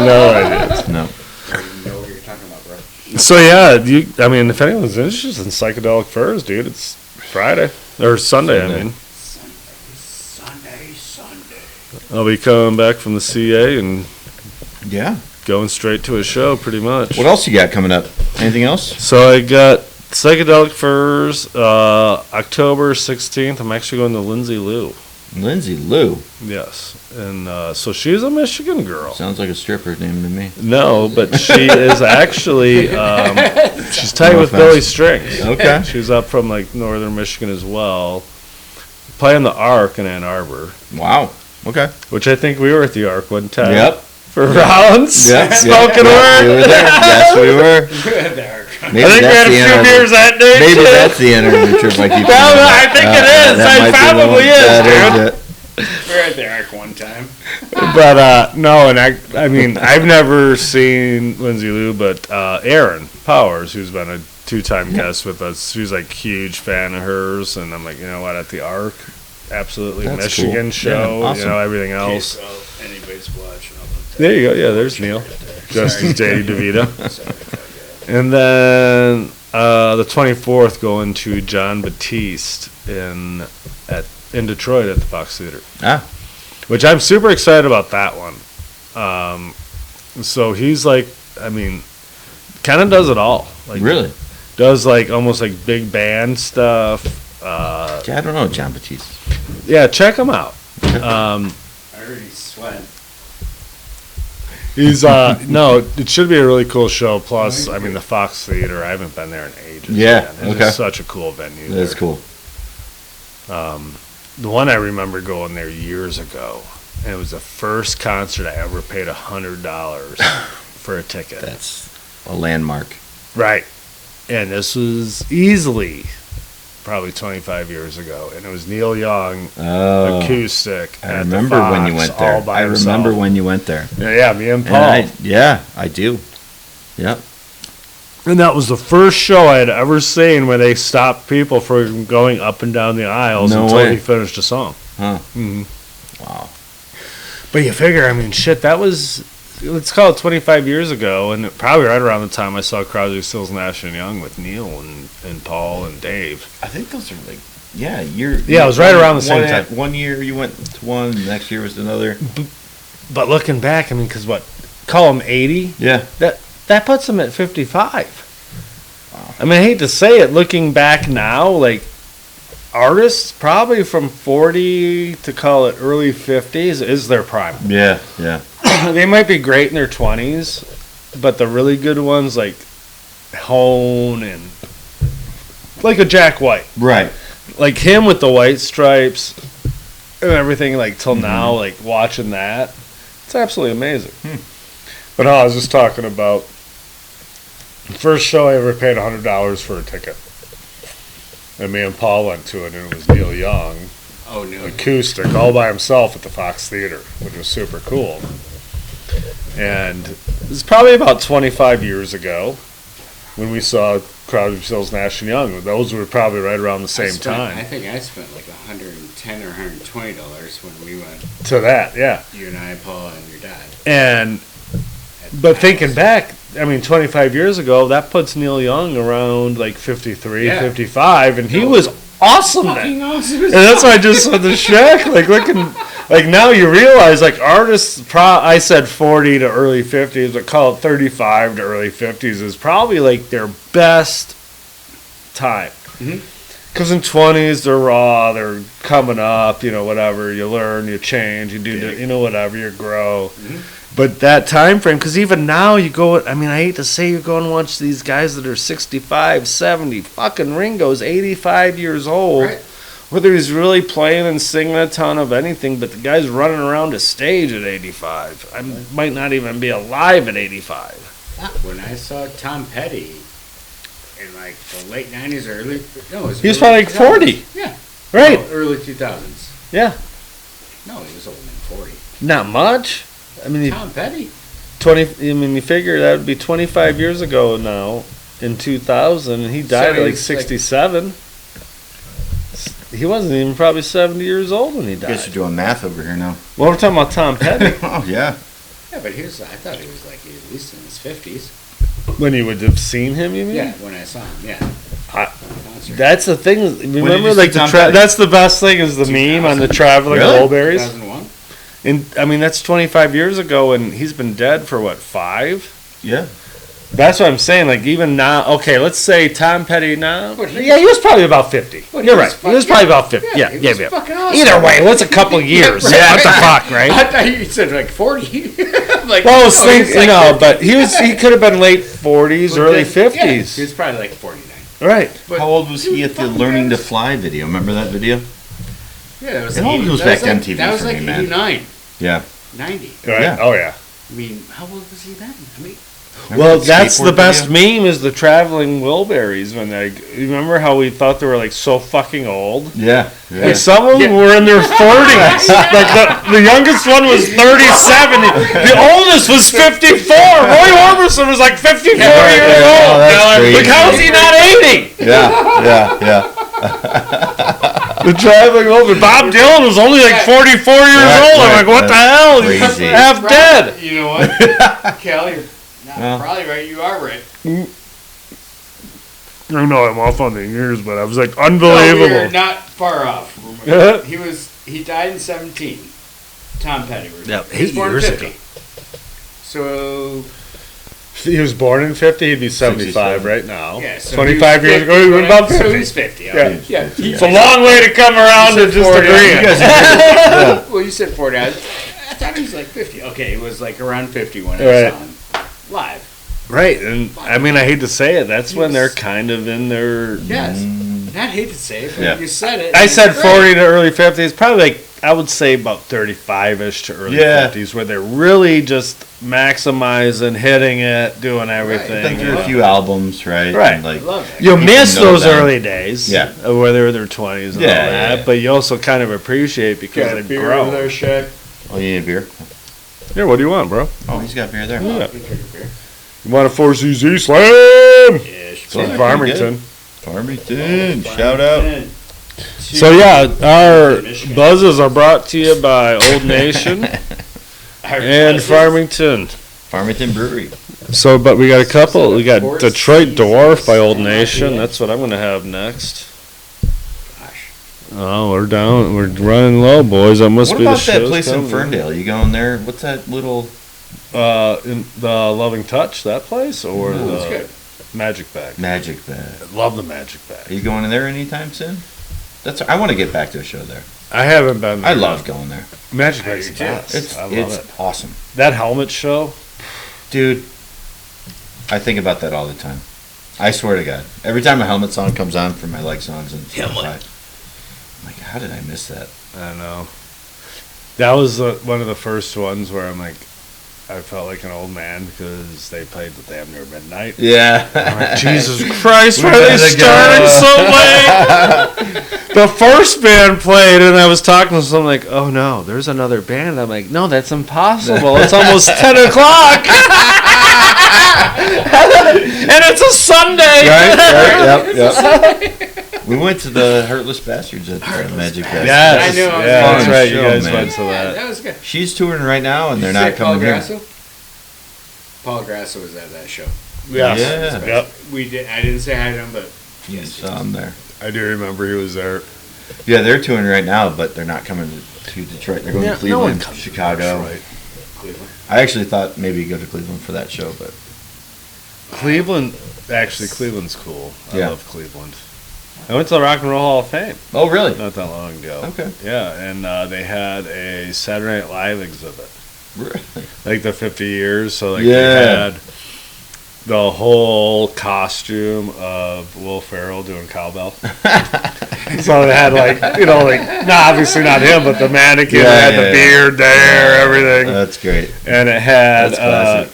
No ideas. No. I don't even know what you're talking about, bro. So yeah, if anyone's interested in Psychedelic Furs, dude, it's Friday or Sunday. I mean, Sunday. I'll be coming back from the CA and going straight to a show, pretty much. What else you got coming up? Anything else? So I got Psychedelic Furs, October 16th. I'm actually going to Lindsay Lou. Lindsay Lou? Yes. And so she's a Michigan girl. Sounds like a stripper's name to me. No, but she is actually, she's tight with Billy Strings. Okay. She's up from like northern Michigan as well. Playing the Ark in Ann Arbor. Wow. Okay. Which I think we were at the Ark one time. Yep. For Rollins. Yep. Spoken word. We were there. Yes, we were. Maybe I think we had a few beers that day. Maybe too. That's the interview trip I keep I think it is. It probably is, dude. We were at the Ark one time. But no, and I mean, I've never seen Lindsay Lou, but Aaron Powers, who's been a 2-time guest with us, she's like huge fan of hers, and I'm like, you know what, at the Ark, absolutely That's Michigan cool. show, Yeah, awesome. Everything else. Okay, so anybody's watching. There you go. Yeah, there's Neil, just as JD DeVito. And then the 24th, going to John Batiste in Detroit at the Fox Theater. Which I'm super excited about that one. So he's like, I mean, kind of does it all. Like, really? Does like almost like big band stuff. I don't know John Batiste. Yeah, check him out. I already sweat. He's no, it should be a really cool show. Plus, I mean, the Fox Theater, I haven't been there in ages. Yeah, man. It's just such a cool venue. That's cool. The one I remember going there years ago, and it was the first concert I ever paid $100 for a ticket. That's a landmark. Right. And this was easily probably 25 years ago, and it was Neil Young acoustic. I remember when you went there. I remember when you went there. Yeah, me and Paul. I do. Yep. And that was the first show I had ever seen where they stopped people from going up and down the aisles until he finished a song. Huh. Mm-hmm. Wow. But you figure, I mean, shit, that was let's call it 25 years ago, and probably right around the time I saw Crosby, Stills, Nash and Young with Neil and Paul and Dave. I think those are like, it was right around the same time. 1 year you went to one, the next year was another. But looking back, I mean, because call him 80? Yeah. That puts him at 55. Wow. I mean, I hate to say it, looking back now, like, artists probably from 40 to call it early 50s is their prime. Yeah. They might be great in their 20s, but the really good ones like Hone and like a Jack White. Right. Like him with the white stripes and everything like till now, like watching that. It's absolutely amazing. But no, I was just talking about the first show I ever paid $100 for a ticket. And me and Paul went to it, and it was Neil Young, acoustic, all by himself at the Fox Theater, which was super cool. And it was probably about 25 years ago when we saw Crosby, Stills, Nash and Young. Those were probably right around the same time. I think I spent like $110 or $120 when we went to that. Yeah, you and I, Paul, and your dad. But thinking back, I mean, 25 years ago, that puts Neil Young around like 53, 55, and he was awesome then. Awesome. And that's why I just said the Schack, like looking, like now you realize like artists, I said 40 to early 50s, but call it 35 to early 50s is probably like their best time. Because in 20s, they're raw, they're coming up, whatever, you learn, you change, you do, whatever, you grow. But that time frame, because even now you go, I mean, I hate to say you go and watch these guys that are 65, 70, fucking Ringo's 85 years old, right. Whether he's really playing and singing a ton of anything, but the guy's running around a stage at 85. I might not even be alive at 85. When I saw Tom Petty in like the late 90s, he was probably like 40. Yeah. Right. No, early 2000s. Yeah. No, he was older than 40. Not much. I mean, Tom Petty. 20. I mean, you figure that would be 25 years ago now, in 2000, and he died at like 67. He wasn't even probably 70 years old when he died. I guess you're doing math over here now. Well, we're talking about Tom Petty. Oh yeah. Yeah, but I thought he was like at least in his 50s. When you would have seen him, you mean? Yeah, when I saw him. Yeah. That's the thing. Remember, like that's the best thing is the meme on the traveling Mulberries. 2001. And I mean, that's 25 years ago, and he's been dead for what, 5? Yeah. That's what I'm saying. Like even now, okay, let's say Tom Petty now. Yeah, he was probably about 50. You're right. He was probably about 50. Yeah. Fucking awesome. Either way, what's a couple years? Yeah, what the fuck, right? I thought you said like 40. Like, well, I was thinking, but he could have been late 40s, early 50s. Yeah, he was probably like 49. Right. But how old was he at the Learning to Fly video? Remember that video? Yeah, that was. It all goes back to MTV that was for like me, man. 89. Yeah. 90. Right. Yeah. Oh yeah. I mean, how old was he then? I mean. Well, that's the best meme is the traveling Wilburys when they. Remember how we thought they were like so fucking old? Yeah. Like some of them were in their 40s. Like the youngest one was 37. The oldest was 54. Roy Orbison was like 54 years old. Like how is he not 80? Yeah. The traveling Wilbury. Bob Dylan was only like 44 years old. I'm like, what the hell? He's half dead. You know what, Cal? You're probably right. You are right. I know I'm off on the years, but I was like, unbelievable. No, you're not far off. He died in 17. Tom Petty. Yeah, he was born in 50. Ago. So he was born in 50. He'd be 75 right now. Yeah, so 25 years ago, he was about 50. So he's 50. Yeah. It's a long way to come around to just agree. Well, you said 40. I thought he was like 50. Okay, he was like around 50 when I saw him live. Right, and I mean, I hate to say it, that's when they're kind of in their... Yes, I hate to say it, but you said it. I said 40 to early 50s, probably like, I would say about 35-ish to early 50s, where they're really just maximizing, hitting it, doing everything. Been through a few albums, right? Right. And like, you miss those early days, where they're in their 20s and all that, but you also kind of appreciate because they've grown. There, Schack. Oh, you need a beer? Yeah, what do you want, bro? Oh, he's got beer there. Yeah. You want a 4CZ Slam? Yeah, from Farmington. Farmington, shout out. So yeah, our buzzes are brought to you by Old Nation and Farmington. Farmington Brewery. So, but we got a couple. We got Four Detroit seasons. Dwarf by Old Oh, Nation. yeah. That's what I'm gonna have next. Gosh. Oh, we're down. We're running low, boys. That must What be the about that show's place in coming. Ferndale? You going there? What's that little? In the Loving Touch, that place, or No, That's the good. Magic Bag. Magic Bag. Love the Magic Bag. Are you going in there anytime soon? I want to get back to a show there. I haven't been there. I love going there. Magic I Bag's do the too. best. I love It's it. awesome, That helmet show. dude. I think about that all the time. I swear to God, every time a Helmet song comes on for my like songs and Spotify, I'm like, how did I miss that? I know. That was one of the first ones where I'm like, I felt like an old man because they played the Damn Near Midnight. Yeah. I'm like, Jesus Christ, We why are they gotta starting go. so late? The first band played, and I was talking to someone like, oh no, there's another band. I'm like, no, that's impossible. It's almost 10 o'clock. And it's a Sunday. Yep. We went to the Heartless Bastards at Magic Fest. Yes. I knew I was Yeah, going that's to right. the You show, guys man. went to Yeah, that. that was good. She's touring right now, and they're Did you not say Paul coming here. Grasso? Paul Grasso was at that show. Yes. Yeah. Yep. We did. I didn't say hi to him, but You saw them there. I do remember he was there. Yeah, they're touring right now, but they're not coming to Detroit. They're going Yeah, to no one Cleveland, comes to Chicago. Detroit. Cleveland. I actually thought maybe go to Cleveland for that show, but Cleveland, actually, Cleveland's cool. I Yeah. love Cleveland. I went to the Rock and Roll Hall of Fame oh really? not that long ago. Okay. Yeah, and they had a Saturday Night Live exhibit, Really? like the 50 years. So like Yeah. they had the whole costume of Will Ferrell doing cowbell. So they had like, obviously not him, but the mannequin had the beard there, everything. That's great. And it had That's classic.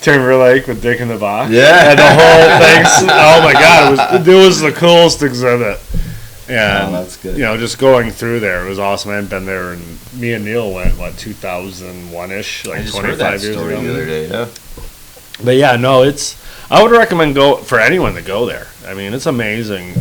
Timberlake with Dick in the Box. Yeah. And the whole thing. Oh my God, it was the coolest exhibit. And Oh, that's good. just going through there, it was awesome. I hadn't been there, and me and Neil went 2001-ish, I like just heard that 25 years story ago. the other day. Yeah. But yeah, no, I would recommend for anyone to go there. I mean, it's amazing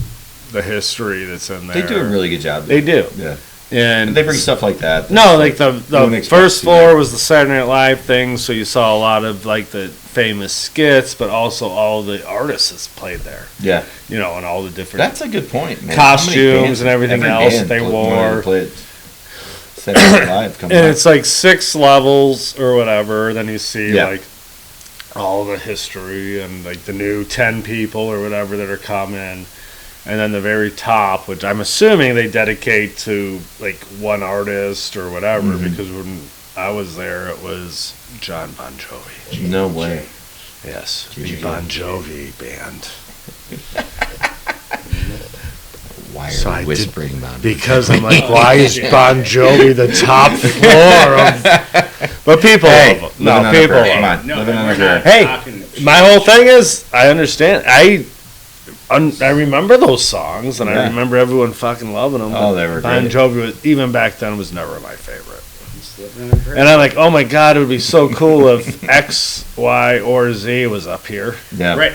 the history that's in there. They do a really good job. They do. Yeah. And And they bring stuff like that. no, like the wouldn't expect first to. floor was the Saturday Night Live thing, so you saw a lot of like the famous skits, but also all the artists that's played there. Yeah. And all the different That's a good point, man. Costumes How many bands- and everything every else band that they wanted to wore. play it. Saturday Night Live coming and up. it's like 6 levels or whatever. Then you see Yeah. like all the history and like the new 10 people or whatever that are coming. And then the very top, which I'm assuming they dedicate to like one artist or whatever, Mhm. because when I was there, it was John Bon Jovi. No way. Yes, Gee, the Bon Jovi band. Why are So I you did- whispering about it? Because I'm like, why is Bon Jovi the top floor of? But people Hey, love him. living No, on a people. prayer. love Come him. on. No, living on we're a prayer. not Hey, talking My whole thing is, I understand. I remember those songs, and I Yeah. remember everyone fucking loving them. Oh, but they were Bon great. Jovi was, even back then, was never my favorite. living in a prayer. And I'm like, oh my God, it would be so cool if X, Y, or Z was up here. Yeah. Right.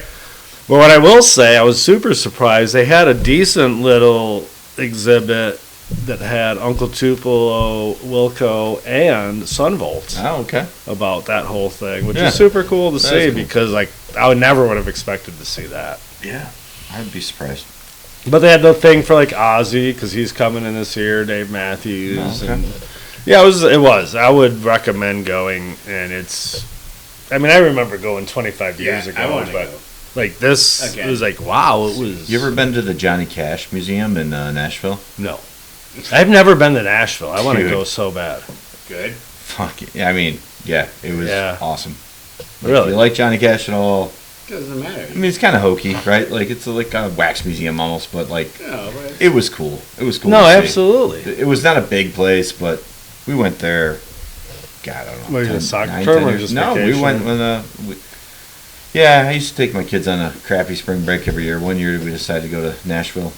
But what I will say, I was super surprised. They had a decent little exhibit that had Uncle Tupelo, Wilco, and Sunvolt Oh, okay. about that whole thing, which Yeah. is super cool to That see is cool. because like I would never would have expected to see that. Yeah. I'd be surprised. But they had the thing for like Ozzy because he's coming in this year, Dave Matthews, Oh, okay. and yeah, it was. I would recommend going, and it's. I mean, I remember going 25 years I ago, wanna but go. like this, Again. it was like wow, it was. You ever been to the Johnny Cash Museum in Nashville? No, I've never been to Nashville. I want to Dude. go so bad. Good. Fuck it. Yeah, I mean, yeah, it was Yeah. awesome. If Really? you like Johnny Cash at all? Doesn't matter. I mean, it's kind of hokey, right? Like it's like a wax museum almost, but like No, but it was cool. It was cool. No, to see. absolutely. It was not a big place, but we went there. God, I don't know. Was it a 10, soccer 9, term 10 or years- just no? We vacation? went when yeah, I used to take my kids on a crappy spring break every year. One year we decided to go to Nashville,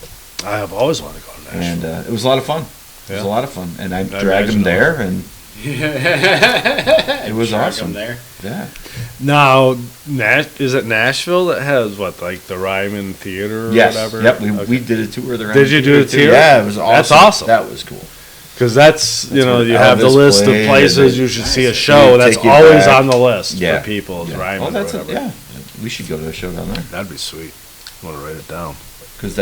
I have always wanted to go to Nashville. and it was a lot of fun. It was Yeah. a lot of fun, and I dragged imagine them there, and it was awesome. There. yeah, Now, is it Nashville that has what, like the Ryman Theater or yes, whatever? yep. We Okay. did a tour there. Did you do a tour? Yeah, it was awesome. That's awesome. That was cool. Because that's you have the Elvis list of played, places and you should see a they show. That's take you always back. on the list Yeah. for people. Yeah. Ryman Oh, or that's whatever. yeah. We should go to a show down there. That'd be sweet. I want to write it down. Because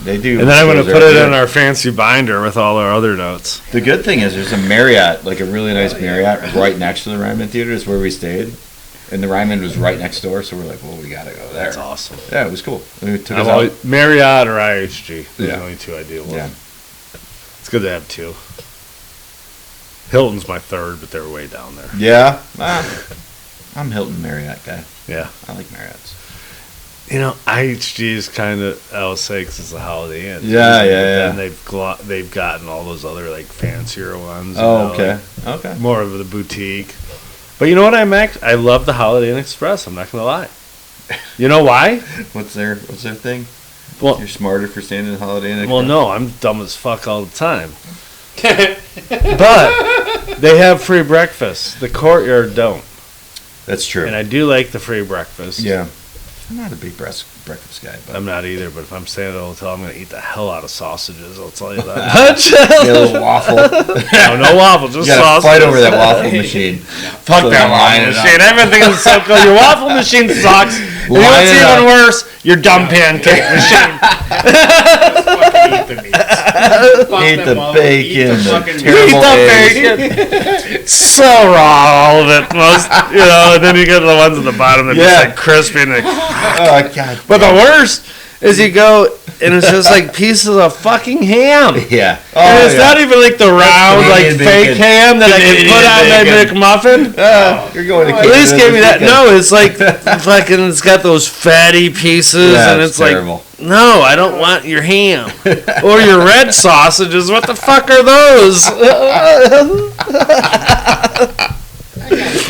they do. And then I'm going to shows put every it year. in our fancy binder with all our other notes. The good thing is there's a Marriott, like a really nice Marriott, right next to the Ryman Theater. Is where we stayed, and the Ryman was right next door. So we're like, well, we got to go there. That's awesome. Yeah, it was cool. We took us out. Marriott or IHG. Those are Yeah. the only two I deal with. Yeah. It's good to have two. Hilton's my third, but they're way down there. Yeah. I'm Hilton Marriott guy. Yeah. I like Marriotts. IHG is kind of, I would say, because it's a Holiday Inn. Yeah, yeah, And they've gotten all those other, like, fancier ones. Oh, okay. Okay. More of the boutique. But you know what? I love the Holiday Inn Express. I'm not going to lie. You know why? What's their thing? Well, You're smarter for staying in Holiday Inn. well, no, I'm dumb as fuck all the time. But they have free breakfast. The Courtyard don't. That's true. And I do like the free breakfast. Yeah. I'm not a big breakfast guy, but I'm not either, but if I'm staying at a hotel, I'm going to eat the hell out of sausages. I'll tell you that. get a little waffle. No waffle, just You gotta sausages. fight over that waffle machine. Fuck that line waffle it up. machine. Everything is so cool. Your waffle machine sucks. And you know Line what's it even up. worse? Your dumb pancake machine. Eat the meats. Fuck Eat them the all. bacon, Eat the the fucking terrible Eat the eggs. bacon. So raw, all of it. And then you get the ones at the bottom that are just like crispy and like, Oh God. but the worst is you go and it's just like pieces of fucking ham. Yeah. And it's not even like the round, like Canadian fake bacon. ham that I can put on my Canadian McMuffin. You're going to At least give me that. No, it's like fucking. It's got those fatty pieces, Yeah, and it's terrible. like, no, I don't want your ham or your red sausages. What the fuck are those?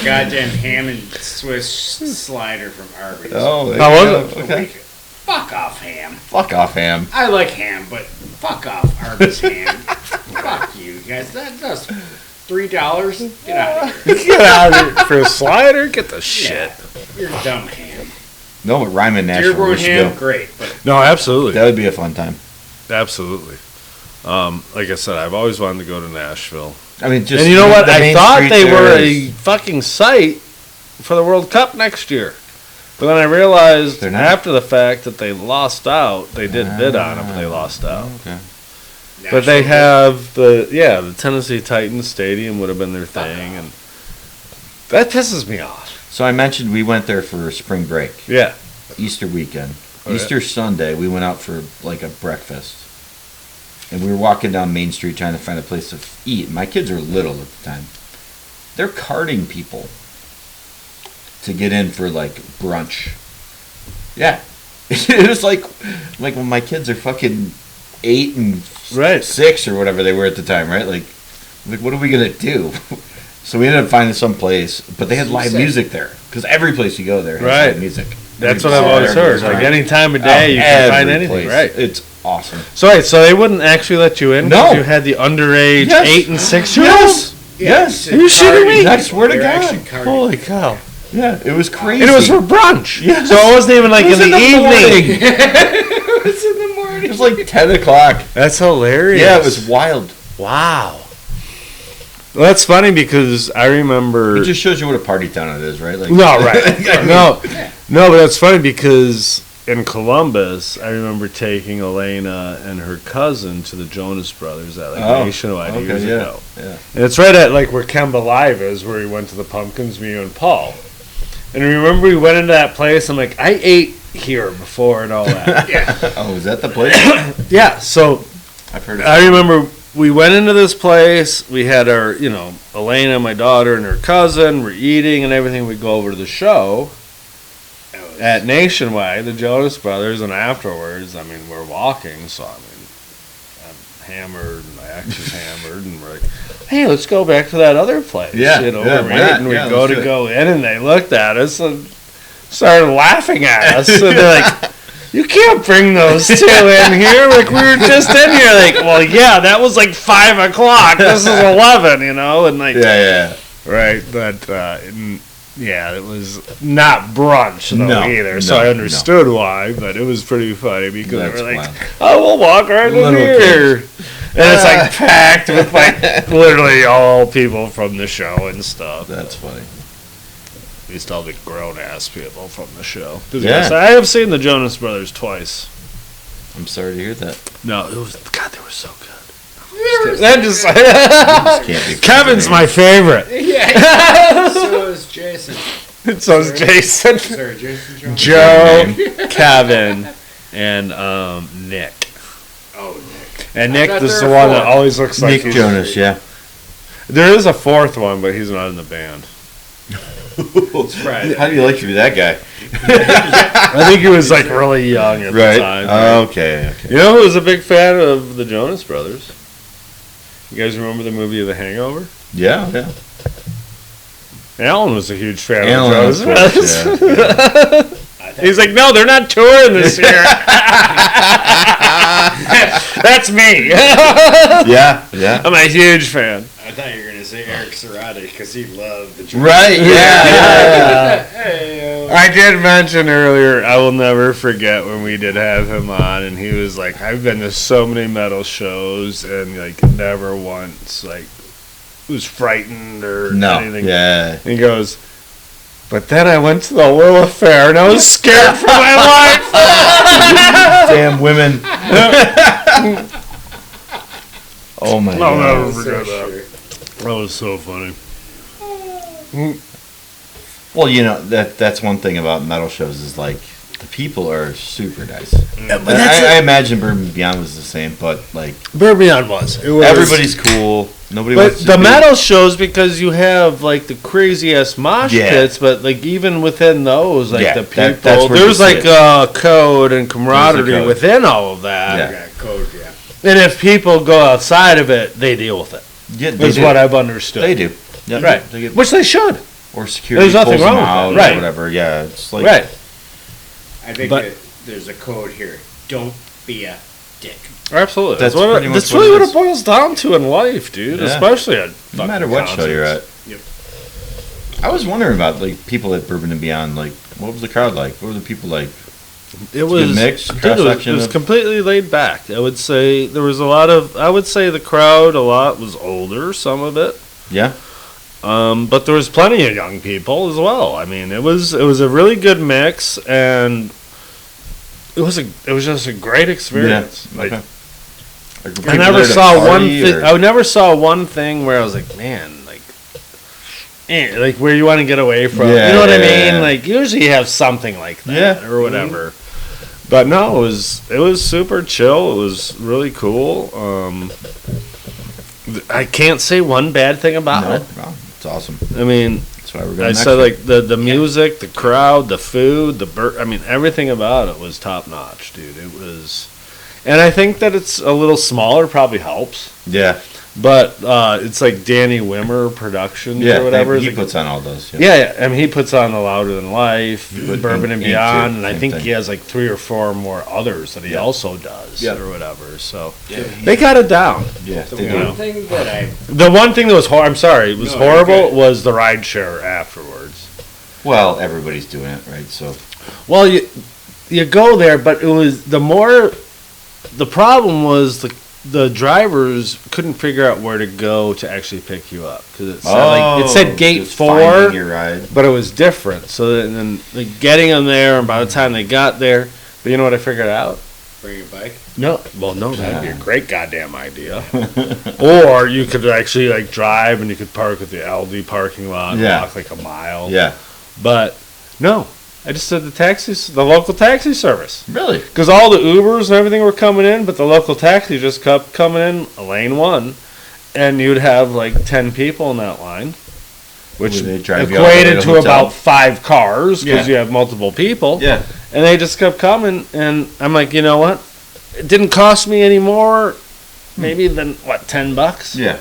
goddamn ham and Swiss slider from Arby's. Oh, How was it? Okay. Fuck off ham. Fuck off, ham. I like ham, but fuck off Arby's ham. Fuck you guys. That's $3. Get out of here. Get out of here for a slider. Get the shit. You're dumb ham. No, but Ryman National. Dearborn We should ham, go. great, but No, absolutely, That would be a fun time. absolutely. Like I said, I've always wanted to go to Nashville. I mean, just And you know what? the I main thought street they there were is- a fucking site for the World Cup next year. But then I realized They're not. after the fact that they lost out. They did bid on it, but they lost out. Okay. But they have the Tennessee Titans Stadium would have been their thing, and that pisses me off. So I mentioned we went there for spring break, Yeah. Easter weekend. Oh, yeah. Easter Sunday, we went out for like a breakfast. And we were walking down Main Street trying to find a place to eat. My kids were little at the time. They're carding people to get in for like brunch. Yeah. It was like when my kids are fucking 8 and Right. 6 or whatever they were at the time, right? Like what are we gonna do? So we ended up finding some place, but they had live music there because every place you go there has Right. live music. That's Every what I've place. always heard. Right. Like any time of day, you can Every find anything. place. Right. It's awesome. So wait, so they wouldn't actually let you in? 'cause No. You had the underage Yes. 8 and 6-year-olds? Yes. Yes. Are you shitting me? I swear to They're God. actually carding. Holy cow. Yeah, it was crazy. And it was for brunch. Yes. So it wasn't even like It was in the evening. morning. It's in the morning. It was like 10 o'clock. That's hilarious. Yeah, it was wild. Wow. Well, that's funny because I remember. It just shows you what a party town it is, right? Like, No, right. I mean, No, but that's funny because in Columbus, I remember taking Elena and her cousin to the Jonas Brothers at like Oh, Nationwide okay, years yeah, ago. yeah. And it's right at like where Kemba Live is, where we went to the Pumpkins, me and Paul. And I remember we went into that place. I'm like, I ate here before and all that. Yeah. Oh, is that the place? Yeah, so I've heard of I remember we went into this place. We had our, Elena, my daughter, and her cousin. We're eating and everything. We go over to the show at Nationwide, the Jonas Brothers, and afterwards, I mean, we're walking. So, I mean, I'm hammered, and my ex is hammered, and we're like, hey, let's go back to that other place. Yeah, right? why not? And we Yeah, go let's to do it. go in, and they looked at us and started laughing at us. And they're like, you can't bring those two in here. Like, we were just in here. Like, well, yeah, that was like 5 o'clock. This is 11, and like, Yeah. right. But, yeah, it was not brunch, though, No, either. So no, I understood why, but it was pretty funny because That's they were like, wild. oh, we'll walk right in Little here. it's like packed with like literally all people from the show and stuff. That's funny. At least all the grown ass people from the show. Yeah. I have seen the Jonas Brothers twice. I'm sorry to hear that. No, it was God. They were so good. Can't be Kevin's my favorite. Yeah. So is Jason. So is Jason. Sorry, Jason. Joe, Kevin, and Nick. Oh, Nick. And I Nick thought is there the were one four. that always looks like Nick he's- Jonas, yeah. There is a fourth one, but he's not in the band. Right. How do you like to be that guy? I think he was like really young at the time. Okay. You know who was a big fan of the Jonas Brothers? You guys remember the movie The Hangover? Yeah. Alan was a huge fan Alan, of the Jonas of Brothers. course, He's like, no, they're not touring this year. That's me. Yeah. I'm a huge fan. I thought you were going to say Eric Serrati because he loved the Right, yeah. Hey, I did mention earlier, I will never forget when we did have him on, and he was like, I've been to so many metal shows, and like never once like was frightened or No, anything. yeah. And he goes, but then I went to the Lilith Fair, and I was scared for my life. Damn women. Oh my I'll god. never forget that. That was so funny. Well, you know, that's one thing about metal shows is like the people are super nice. But I imagine Bourbon Beyond was the same, but like Bourbon Beyond was. It was. everybody's cool. Nobody But wants to the be- metal shows, because you have like the crazy ass mosh Yeah. pits, but like even within those, like Yeah, the that- people, that's where there's you see like it. code and camaraderie code. within all of that. Yeah. Yeah, code, yeah. And if people go outside of it, they deal with it. Yeah, they Is do. what I've understood. They do. Yep. Right. They get, Which they should. or security There's nothing pulls them wrong with that. out Right. or whatever. Yeah, it's like Right. I think But- that there's a code here. Don't be a dick. Absolutely. That's That's, pretty much that's what really it what is. it boils down to in life, dude. Yeah. Especially at no fucking matter what show you're at. Yep. I was wondering about like people at Bourbon and Beyond. Like, what was the crowd like? What were the people like? It a was good mix, dude, cross-section it was of- completely laid back. I would say there was a lot of. I would say the crowd a lot was older. Some of it. Yeah. But there was plenty of young people as well. I mean, it was a really good mix, and it was just a great experience. Yeah. Like, Okay. I never saw one thing. I never saw one thing where I was like, man, like where you want to get away from. Yeah, you know what I yeah. mean? Like usually you have something like that Yeah. or whatever. But no, it was super chill. It was really cool. I can't say one bad thing about No, it. no, it's awesome. I mean, That's why we're going. I next said year. like the music, the crowd, the food, I mean everything about it was top notch, dude. It was, and I think that it's a little smaller probably helps. Yeah. But it's like Danny Wimmer Productions Yeah. or whatever. He It's puts on all those. yeah, I mean he puts on the Louder Than Life, But Bourbon and Ink Beyond, too, and I same think thing. he has like 3 or 4 more others that he Yeah. also does Yeah. or whatever. So Yeah. they got it down. Yeah. The They one do. thing that I The one thing that was I'm sorry, it was No, you're horrible good. was the ride share afterwards. Well, everybody's doing it, right? So Well, you go there, but it was the problem was the drivers couldn't figure out where to go to actually pick you up because it said gate just 4, finding your ride. but it was different. So then like, getting them there, and by the time they got there, but you know what I figured out? bring a bike. No, well, no, that'd be a great goddamn idea. Or you could actually like drive and you could park at the Aldi parking lot, and Yeah. walk like a mile. Yeah. But no, I just did the local taxi service. Really? Because all the Ubers and everything were coming in, but the local taxi just kept coming in lane 1, and you'd have like 10 people in that line, which Would they drive you all the way equated to to the hotel? about 5 cars because Yeah. you have multiple people. Yeah. And they just kept coming, and I'm like, you know what? It didn't cost me any more, maybe than what, $10? Yeah.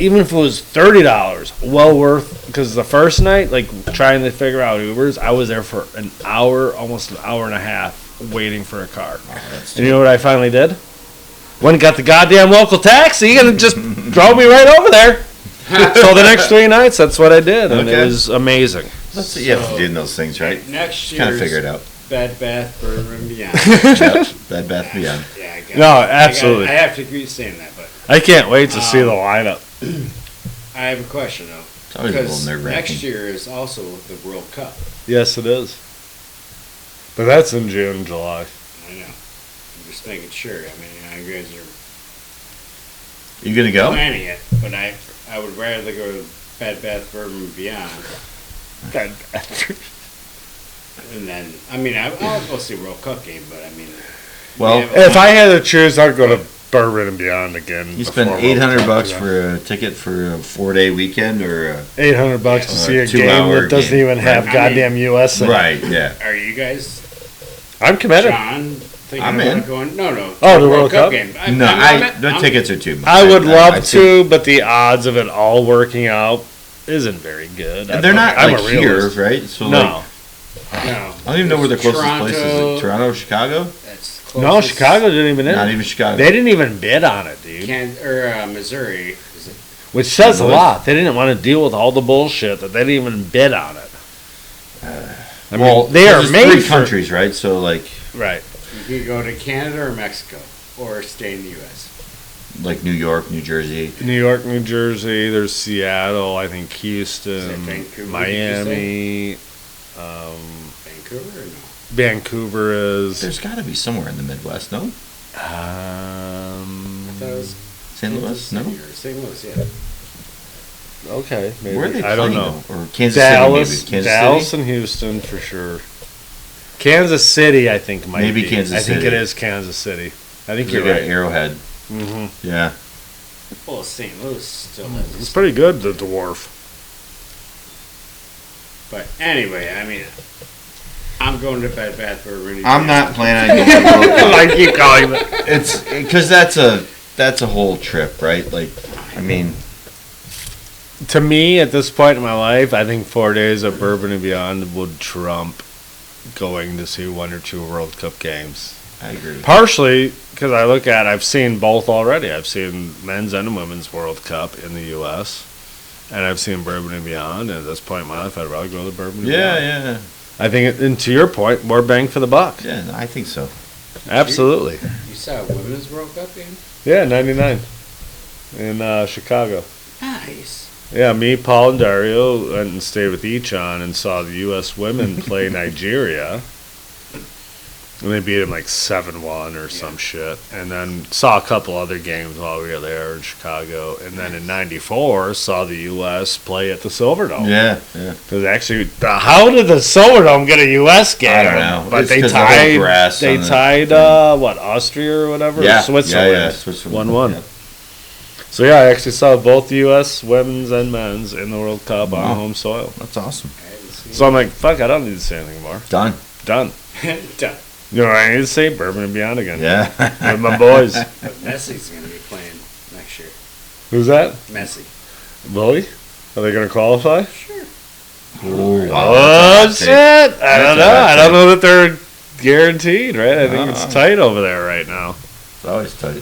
Even if it was $30, well worth. Because the first night, like trying to figure out Ubers, I was there for an hour, almost an hour and a half, waiting for a car. And you know what I finally did? Went and got the goddamn local taxi, and it just drove me right over there. So the next 3 nights, that's what I did, and Okay. it was amazing. That's what you have to do in those things, right? Next Kind of year's figure it out. Bed Bath Bourbon Beyond. Yep. Bed Bath Beyond. Yeah, No, absolutely. I have to agree with saying that, but I can't wait to see the lineup. I have a question though. It's always a little Because nerve-wracking. next year is also the World Cup. Yes, it is. But that's in June, July. I know. I'm just making sure. I mean, you guys are You gonna go? planning it, but I would rather go to Bed Bath Bourbon Beyond. And then, I mean, I'll go see World Cup game, but I mean, Well, If I had to choose, I'd go to Bourbon and Beyond again. You spend before $800 World Cup, for a ticket for a 4-day weekend, or $800 to see a game 2-hour that doesn't game. even have Right. goddamn US in it. right? Yeah. are you guys, I'm committed. John, thinking I'm about in. going? No. Oh, the World Cup? game. No, the tickets are too much. I would love think- to, but the odds of it all working out isn't very good. And they're not I'm like a here, realist. right? So No. like, No. I don't even know where the closest place is. Toronto. Like, Toronto, Chicago? That's No, closest. Chicago didn't even Not in. even Chicago. They didn't even bid on it, dude. Missouri. Is it? Which says a St. Louis? lot. They didn't want to deal with all the bullshit that they didn't even bid on it. I mean, well, they are there's made three for countries, right? So like You right. could go to Canada or Mexico, or stay in the U.S. New York, New Jersey. New York, New Jersey. There's Seattle. I think Is Houston, it Vancouver, Miami. Vancouver or no? Vancouver is. There's got to be somewhere in the Midwest, no? I thought it was St. Louis, no? St. Louis, yeah. Okay, maybe. Where are they I don't playing, know. though? Or Kansas Dallas, City, maybe. Kansas Dallas City? and Houston for sure. Kansas City, I think might Maybe be. Kansas I think City. it is Kansas City. I think They you're got right. Arrowhead. hmm Yeah. Well, St. Louis still has. It's pretty good, the dwarf. But anyway, I mean, I'm going to Bed Bath Bourbon. I'm not planning on going to World Cup. I keep calling it. It's because that's a whole trip, right? Like, I mean, To me, at this point in my life, I think 4 days of Bourbon and Beyond would trump going to see 1 or 2 World Cup games. I agree. Partially because I've seen both already. I've seen men's and women's World Cup in the U.S. and I've seen Bourbon and Beyond. And at this point in my life, I'd rather go to the Bourbon and Beyond. Yeah. I think, and to your point, more bang for the buck. Yeah, I think so. Absolutely. You saw a women's World Cup game? Yeah, 99 in Chicago. Nice. Yeah, me, Paul, and Dario went and stayed with Jon and saw the U.S. women play Nigeria. And they beat them like 7-1 or some shit. And then saw a couple other games while we were there in Chicago. And then in 94, saw the U.S. play at the Silverdome. Yeah. Because actually, how did the Silverdome get a U.S. game? I don't know. But It's they 'cause the whole tied, grass on the- what, Austria or whatever? Yeah. Switzerland. Yeah, Switzerland. 1-1. Yeah. So yeah, I actually saw both the U.S. women's and men's in the World Cup Wow. on home soil. That's awesome. I haven't seen So I'm like, fuck, I don't need to say anything more. Done. Done. it. Done. You know what I need to say? Bourbon and Beyond again. Yeah. With my boys. But Messi's going to be playing next year. Who's that? Messi. Willie? Are they going to qualify? Sure. Ooh, wow, Oh, that's a shit. hot take. I don't That's a know. hot I don't take. know that they're guaranteed, right? I think it's Uh-uh. tight over there right now. It's always tight.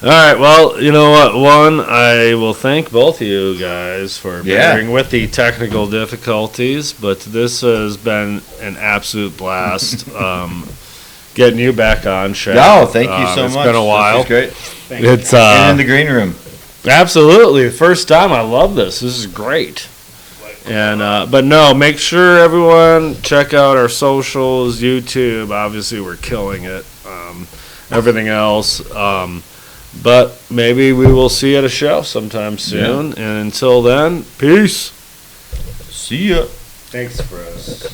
All right, well, you know what? One, I will thank both of you guys for Yeah. bearing with the technical difficulties, but this has been an absolute blast. Getting you back on, Schack. No, thank you so It's much. been a while. This is great. Thank you. It's And in the green room. absolutely the first time. I love this. This is great. And but no, make sure everyone check out our socials, YouTube. Obviously, we're killing it. Everything else. But maybe we will see you at a show sometime soon. And until then, peace. See ya. Thanks, bros.